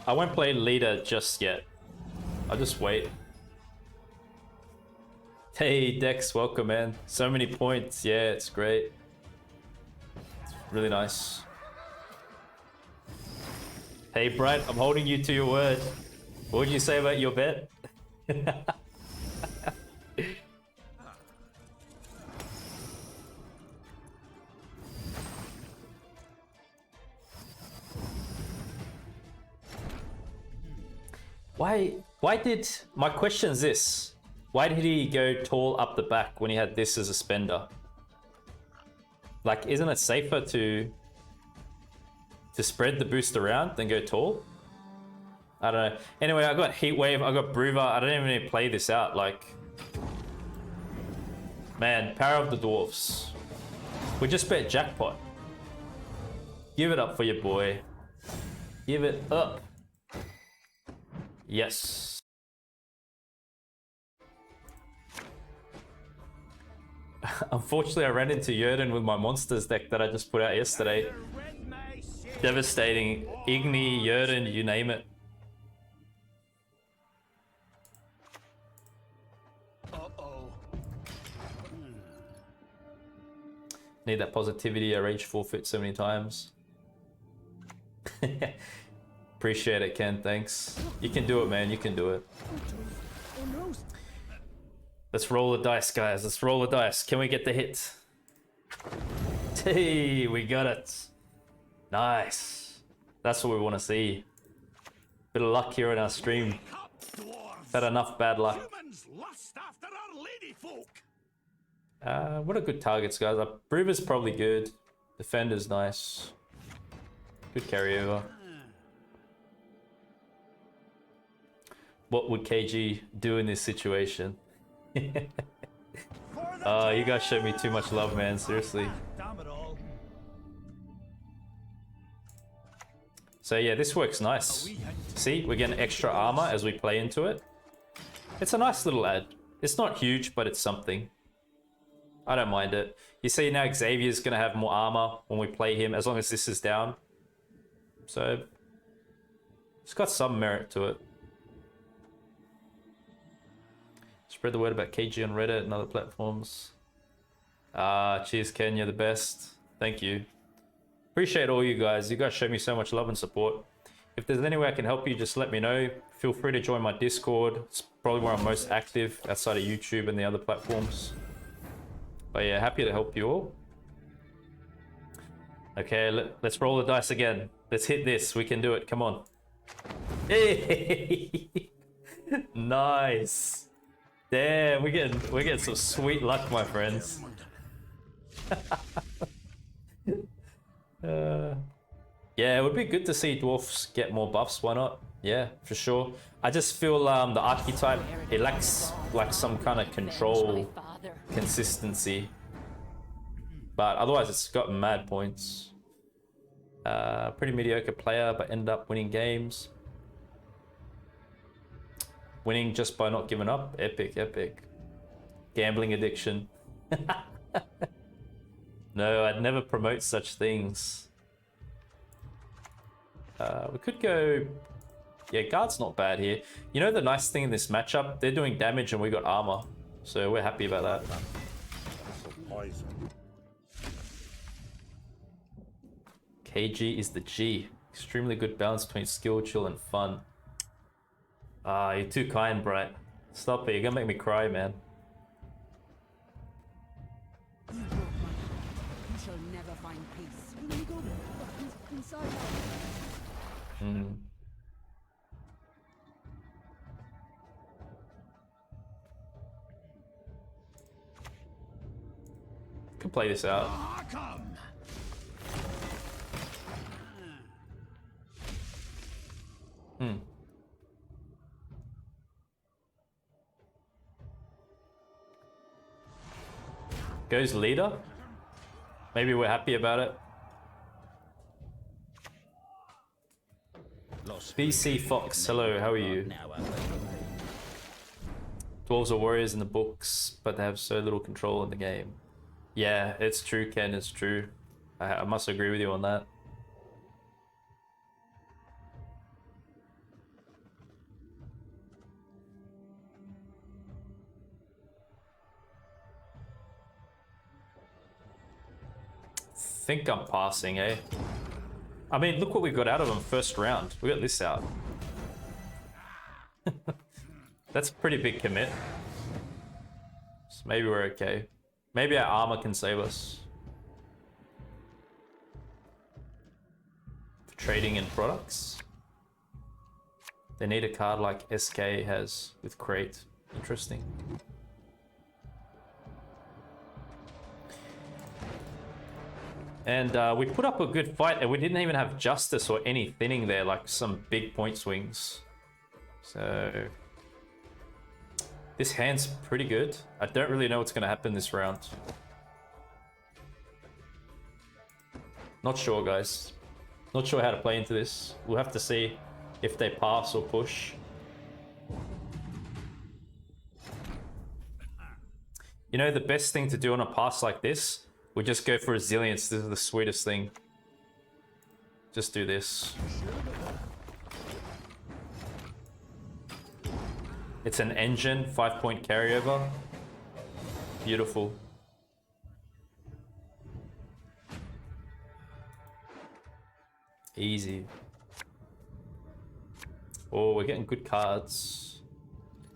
I won't play leader just yet. I'll just wait. Hey Dex, welcome man. So many points. Yeah, it's great. It's really nice. Hey Brad, I'm holding you to your word. What would you say about your bet? Why did, my question is this, why did he go tall up the back when he had this as a spender? Like, isn't it safer to spread the boost around than go tall? I don't know. Anyway, I got Heatwave, I got Brouver, I don't even need to play this out, like. Man, power of the dwarfs. We just bet Jackpot. Give it up for your boy. Give it up. Yes. Unfortunately, I ran into Yarpen with my monsters deck that I just put out yesterday. Devastating. Igni, Yarpen, you name it. Need that positivity. I rage forfeit so many times. Appreciate it, Ken. Thanks. You can do it, man. You can do it. Let's roll the dice, guys. Let's roll the dice. Can we get the hit? Hey, we got it. Nice. That's what we want to see. Bit of luck here in our stream. Had enough bad luck. What are good targets, guys? Brouver's probably good. Defender's nice. Good carryover. What would KG do in this situation? Oh, you guys showed me too much love, man. Seriously. So yeah, this works nice. See, we're getting extra armor as we play into it. It's a nice little add. It's not huge, but it's something. I don't mind it. You see now Xavier's going to have more armor when we play him, as long as this is down. So, it's got some merit to it. Spread the word about KG on Reddit and other platforms. Cheers, Ken, you're the best. Thank you. Appreciate all you guys. You guys show me so much love and support. If there's any way I can help you, just let me know. Feel free to join my Discord. It's probably where I'm most active outside of YouTube and the other platforms. But yeah, happy to help you all. Okay, let's roll the dice again. Let's hit this. We can do it. Come on. Hey! Nice. Damn, we're getting some sweet luck, my friends. Yeah, it would be good to see dwarfs get more buffs. Why not? Yeah, for sure. I just feel the archetype, it lacks like some kind of control, consistency. But otherwise, it's got mad points. Pretty mediocre player, but end up winning games. Winning just by not giving up. Epic, epic. Gambling addiction. No, I'd never promote such things. We could go... Yeah, guard's not bad here. You know the nice thing in this matchup? They're doing damage and we got armor. So we're happy about that. KG is the G. Extremely good balance between skill, chill, and fun. Ah, you're too kind, Bright. Stop it, you're gonna make me cry, man. You shall never find peace. Will you go inside? Can play this out. Mahakam. Goes leader. Maybe we're happy about it. BC Fox, hello, how are you? Dwarves are warriors in the books, but they have so little control in the game. Yeah, it's true, Ken, it's true. I must agree with you on that. Think I'm passing, eh? I mean, look what we got out of him first round. We got this out. That's a pretty big commit. So maybe we're okay. Maybe our armor can save us. For trading in products. They need a card like SK has with Crate. Interesting. And we put up a good fight, and we didn't even have justice or any thinning there, like some big point swings. So This hand's pretty good. I don't really know what's going to happen this round. Not sure, guys. Not sure how to play into this. We'll have to see if they pass or push. You know, the best thing to do on a pass like this, we just go for resilience. This is the sweetest thing. Just do this. It's an engine, 5-point carryover. Beautiful. Easy. Oh, we're getting good cards.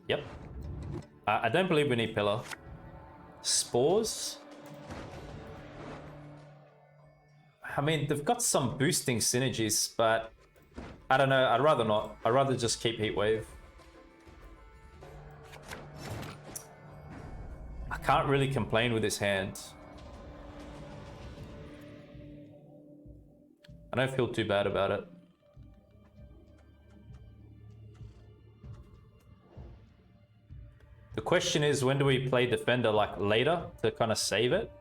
Yep. I don't believe we need pillar. Spores? I mean, they've got some boosting synergies, but I don't know. I'd rather not. I'd rather just keep Heatwave. I can't really complain with this hand. I don't feel too bad about it. The question is, when do we play Defender, like later, to kind of save it?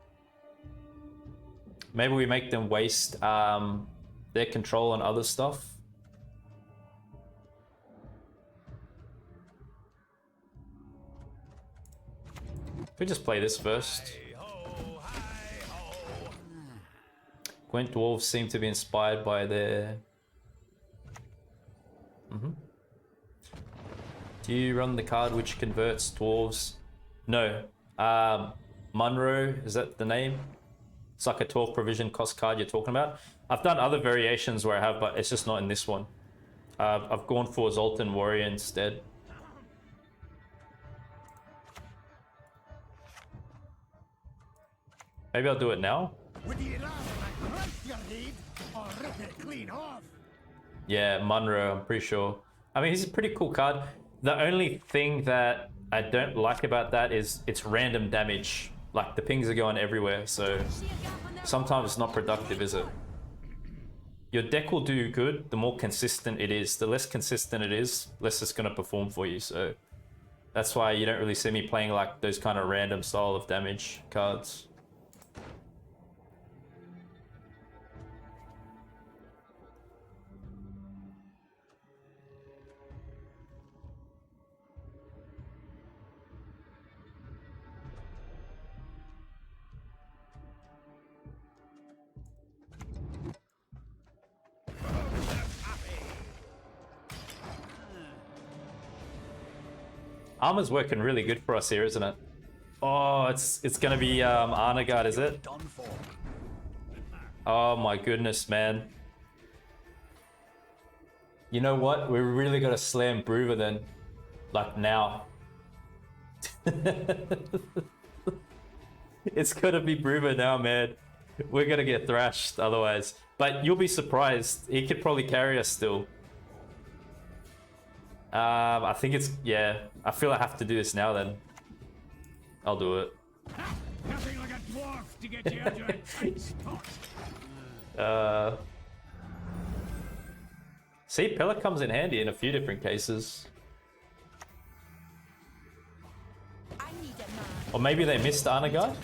Maybe we make them waste their control on other stuff. We just play this first. Gwent dwarves seem to be inspired by their... Do you run the card which converts dwarves? No. Munro, is that the name? It's like a 12 provision cost card you're talking about. I've done other variations where I have, but it's just not in this one. I've gone for Zoltan Warrior instead. Maybe I'll do it now. Yeah, Munro, I'm pretty sure. I mean, he's a pretty cool card. The only thing that I don't like about that is it's random damage. Like, the pings are going everywhere, so sometimes it's not productive, is it? Your deck will do good the more consistent it is. The less consistent it is, less it's going to perform for you, so that's why you don't really see me playing like those kind of random style of damage cards. Armour's working really good for us here, isn't it? Oh, it's gonna be Nilfgaard, is it? Oh my goodness, man. You know what? We really gotta slam Brouver then. Like now. It's gonna be Brouver now, man. We're gonna get thrashed otherwise. But you'll be surprised. He could probably carry us still. I think it's, yeah, I feel I have to do this now then. I'll do it. Nothing like a dwarf to get you into a tight spot. See, pillar comes in handy in a few different cases. Or maybe they missed Nilfgaard.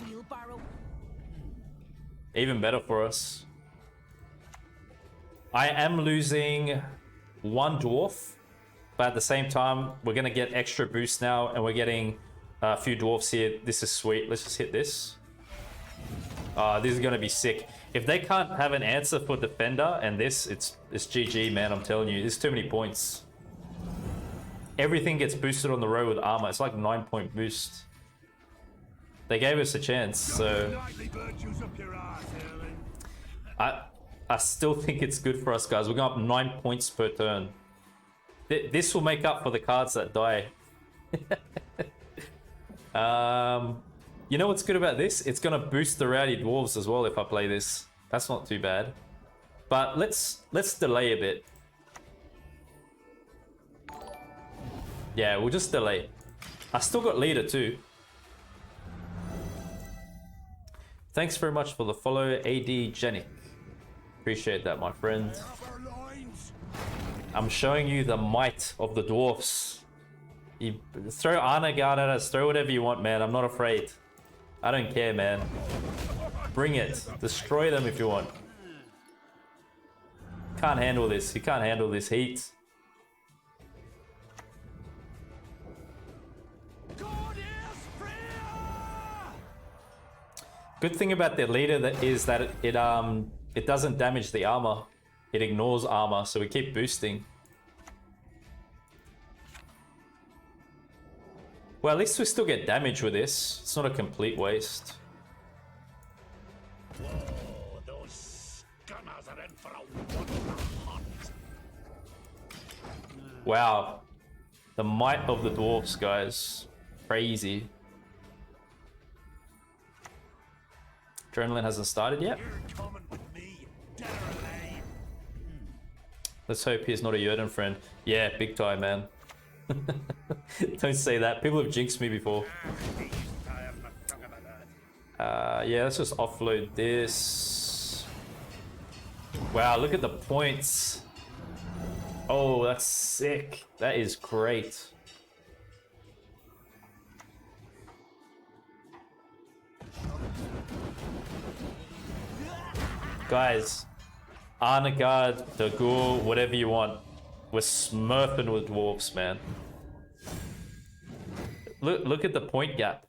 Even better for us. I am losing one dwarf. But at the same time, we're going to get extra boost now, and we're getting a few dwarfs here. This is sweet. Let's just hit this. This is going to be sick. If they can't have an answer for Defender and this, it's GG, man. I'm telling you. There's too many points. Everything gets boosted on the road with armor. It's like 9-point boost. They gave us a chance, so... I still think it's good for us, guys. We're going up 9 points per turn. This will make up for the cards that die. You know what's good about this? It's gonna boost the rowdy dwarves as well if I play this. That's not too bad. But let's delay a bit. Yeah, we'll just delay. I still got leader too. Thanks very much for the follow, AD Genic. Appreciate that, my friend. I'm showing you the might of the dwarfs. You throw Nilfgaard at us, throw whatever you want, man. I'm not afraid. I don't care, man. Bring it. Destroy them if you want. Can't handle this. You can't handle this heat. Good thing about the leader is that it doesn't damage the armor. It ignores armor, so we keep boosting. Well, at least we still get damage with this. It's not a complete waste. Whoa, those gunners are in for a wonder hunt. Wow. The might of the dwarfs, guys. Crazy. Adrenaline hasn't started yet. You're coming with me, dead or alive. Let's hope he's not a Yarpen friend. Yeah, big time, man. Don't say that. People have jinxed me before. Yeah, let's just offload this. Wow, look at the points. Oh, that's sick. That is great. Guys, Nilfgaard, the ghoul, whatever you want. We're smurfing with dwarfs, man. Look at the point gap.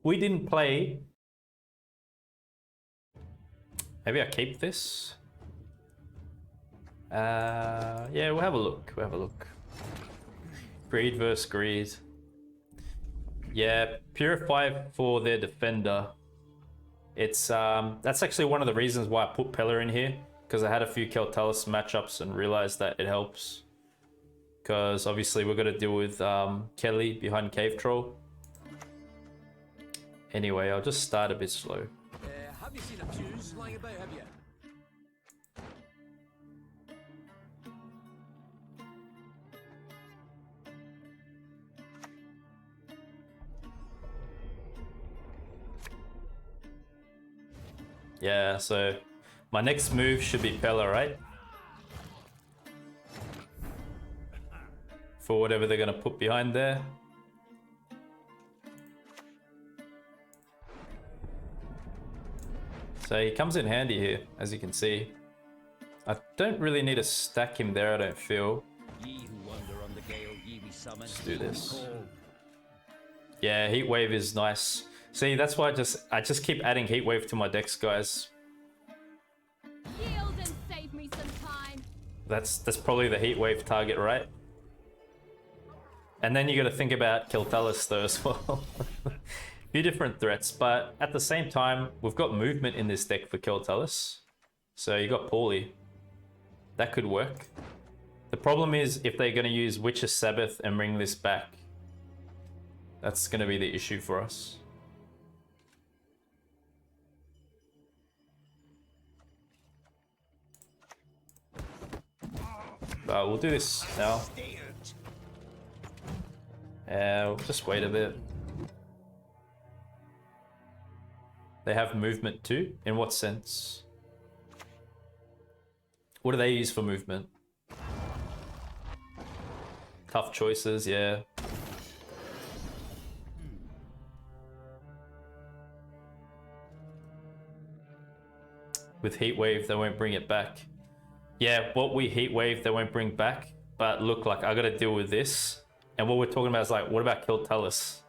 We didn't play. Maybe I keep this. Yeah, we'll have a look. We'll have a look. Greed versus greed. Yeah, purify for their defender. It's that's actually one of the reasons why I put Pella in here, because I had a few Scoia'tael matchups and realized that it helps. Because obviously we're gonna deal with Kelly behind Cave Troll. Anyway, I'll just start a bit slow. Have you seen a fuse lying about, have you? Yeah, so my next move should be Pella, right? For whatever they're gonna put behind there. So he comes in handy here, as you can see. I don't really need to stack him there, I don't feel. Let's do this. Yeah, Heat Wave is nice. See, that's why I just keep adding Heat Wave to my decks, guys. Yield and save me some time. That's probably the Heat Wave target, right? And then you got to think about Scoia'tael though as well. Few different threats, but at the same time, we've got movement in this deck for Scoia'tael. So you got Paulie. That could work. The problem is if they're going to use Witch's Sabbath and bring this back. That's going to be the issue for us. We'll do this now. We'll just wait a bit. They have movement too? In what sense? What do they use for movement? Tough choices, yeah. With Heat Wave, they won't bring it back. Yeah, what we Heat Wave, they won't bring back. But look, like, I gotta deal with this. And what we're talking about is like, what about Scoia'tael?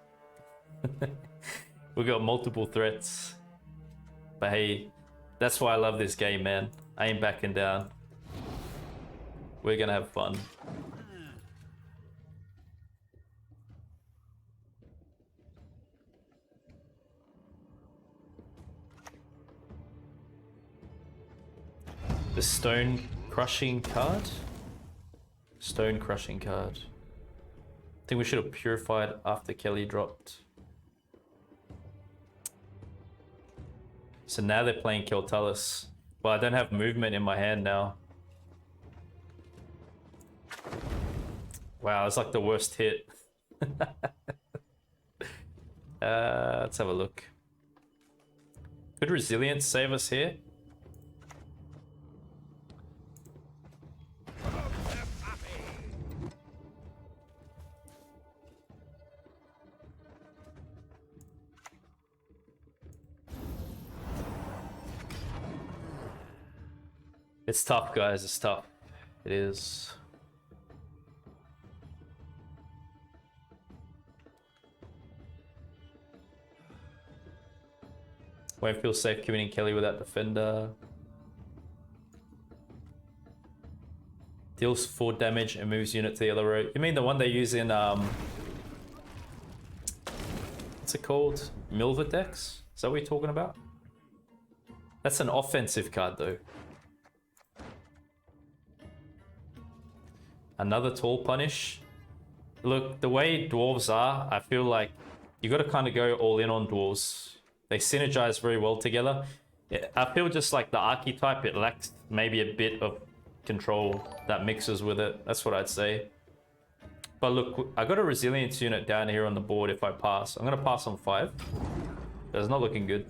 We got multiple threats. But hey, that's why I love this game, man. I ain't backing down. We're gonna have fun. The Stone Crushing card? Stone Crushing card. I think we should have purified after Kelly dropped. So now they're playing Scoia'tael. Well, I don't have movement in my hand now. Wow, it's like the worst hit. Let's have a look. Could Resilience save us here? It's tough, guys. It's tough. It is. Won't feel safe committing Kelly without defender. Deals 4 damage and moves unit to the other row. You mean the one they use in what's it called? Milverdex? Is that what you're talking about? That's an offensive card though. Another tall punish. Look, the way dwarves are, I feel like you got to kind of go all in on dwarves. They synergize very well together. I feel just like the archetype, it lacks maybe a bit of control that mixes with it. That's what I'd say. But look, I got a resilience unit down here on the board if I pass. I'm going to pass on 5. That's not looking good.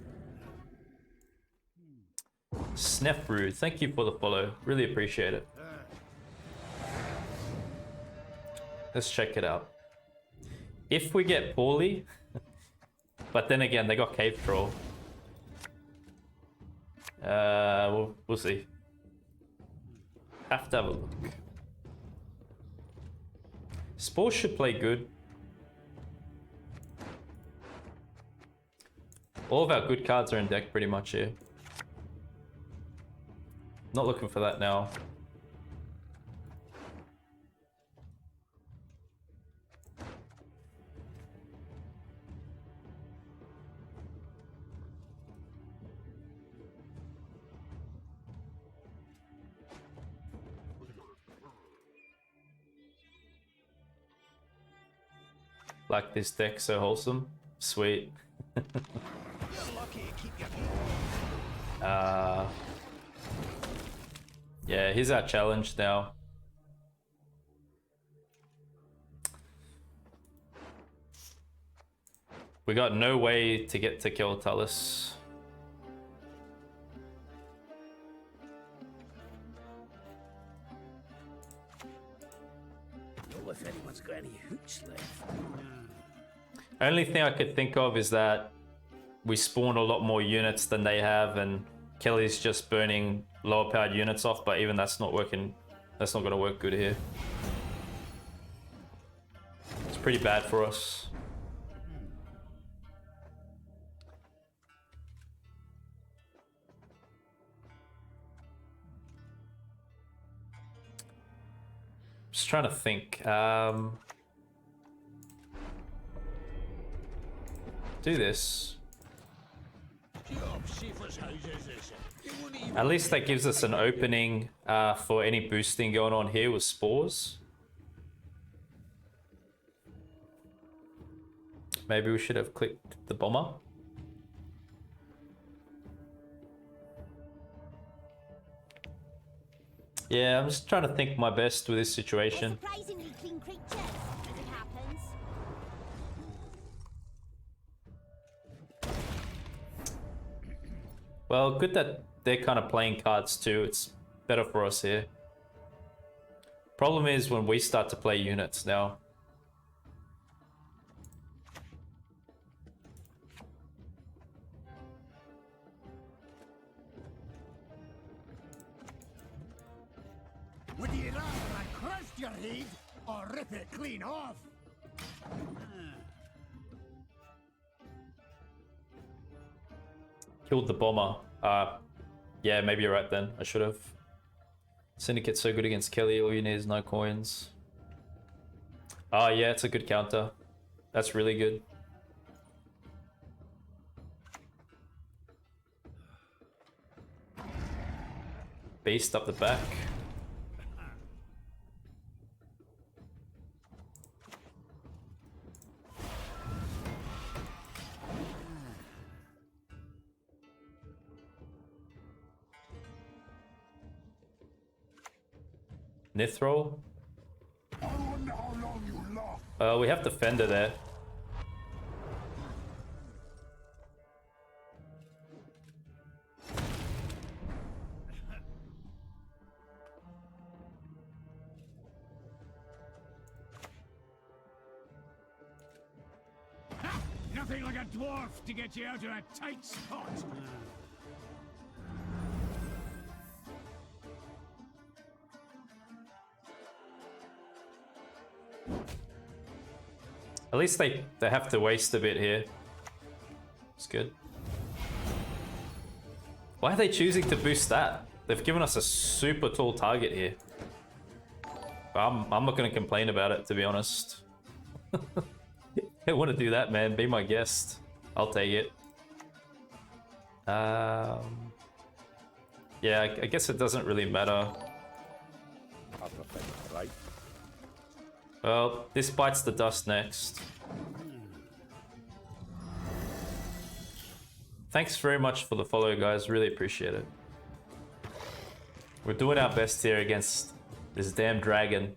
Snefru, thank you for the follow. Really appreciate it. Let's check it out. If we get poorly, but then again, they got Cave Troll. We'll see. Have to have a look. Spores should play good. All of our good cards are in deck pretty much here. Not looking for that now. Like this deck, so wholesome. Sweet. Yeah, here's our challenge now. We got no way to get to Scoia'tael. Know if anyone's got any hooch left. Only thing I could think of is that we spawn a lot more units than they have, and Kelly's just burning lower powered units off, but even that's not working. That's not going to work good here. It's pretty bad for us. Just trying to think. Do this. At least that gives us an opening for any boosting going on here with spores. Maybe we should have clicked the bomber. Yeah, I'm just trying to think my best with this situation. Surprisingly clean creatures, as it happens. Well, good that they're kind of playing cards too. It's better for us here. Problem is when we start to play units now. Would you rather I crushed your head or rip it clean off? Killed the bomber. Yeah, maybe you're right then. I should have. Syndicate's so good against Kelly. All you need is no coins. Oh yeah, it's a good counter. That's really good. Beast up the back. Nithrol. We have Defender there. Nothing like a dwarf to get you out of a tight spot. At least they have to waste a bit here. It's good. Why are they choosing to boost that? They've given us a super tall target here. I'm not going to complain about it, to be honest. I want to do that, man. Be my guest. I'll take it. Yeah, I guess it doesn't really matter. Right. Well, this bites the dust next. Thanks very much for the follow, guys. Really appreciate it. We're doing our best here against this damn dragon.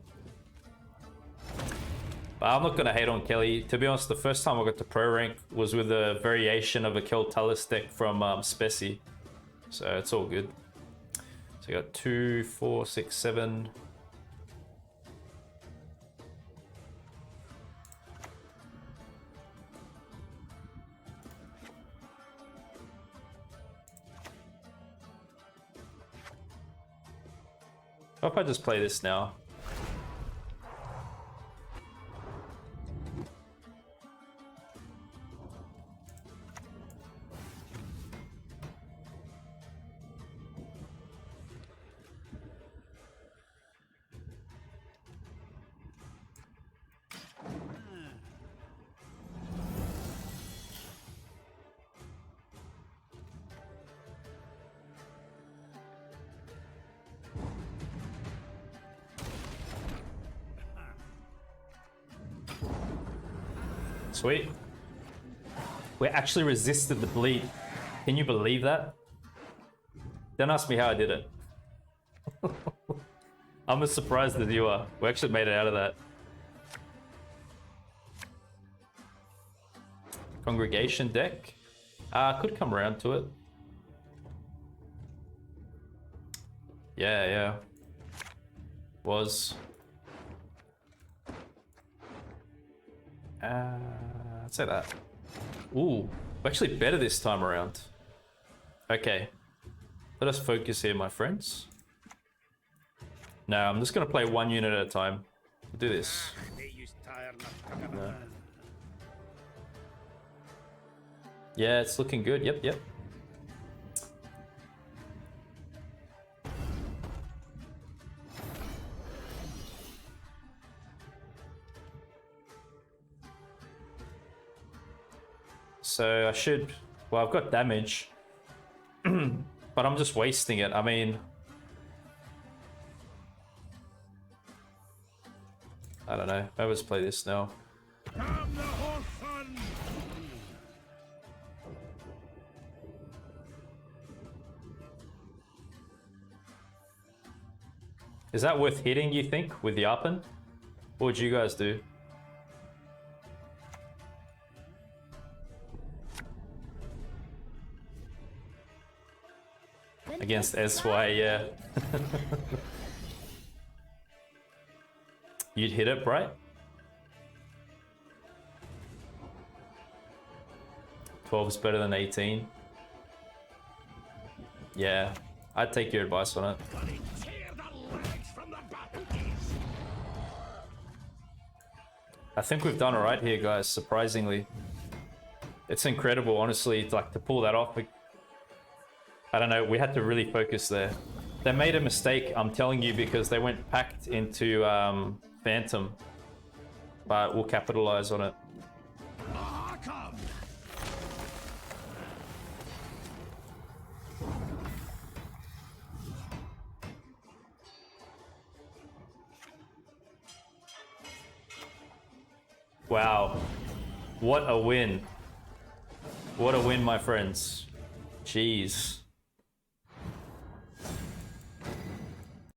But I'm not going to hate on Kelly. To be honest, the first time I got to pro rank was with a variation of a Keltalis deck from Speci. So it's all good. So I got 2, 4, 6, 7. I hope I just play this now. Sweet. We actually resisted the bleed. Can you believe that? Don't ask me how I did it. I'm as surprised as you are. We actually made it out of that. Congregation deck. Could come around to it. Yeah. Was. I'd say that. Ooh, we're actually better this time around. Okay. Let us focus here, my friends. No, I'm just going to play one unit at a time. We'll do this. No. Yeah, it's looking good. Yep. So I should... Well, I've got damage. But I'm just wasting it. I mean... I don't know. Maybe let's play this now. Is that worth hitting, you think, with Yarpen? What would you guys do? Against SY, yeah. You'd hit it, right? 12 is better than 18. Yeah, I'd take your advice on it. I think we've done alright here, guys, surprisingly. It's incredible, honestly, like to pull that off. I don't know, we had to really focus there. They made a mistake, I'm telling you, because they went packed into Phantom. But we'll capitalize on it. Mahakam! Wow. What a win. What a win, my friends. Jeez.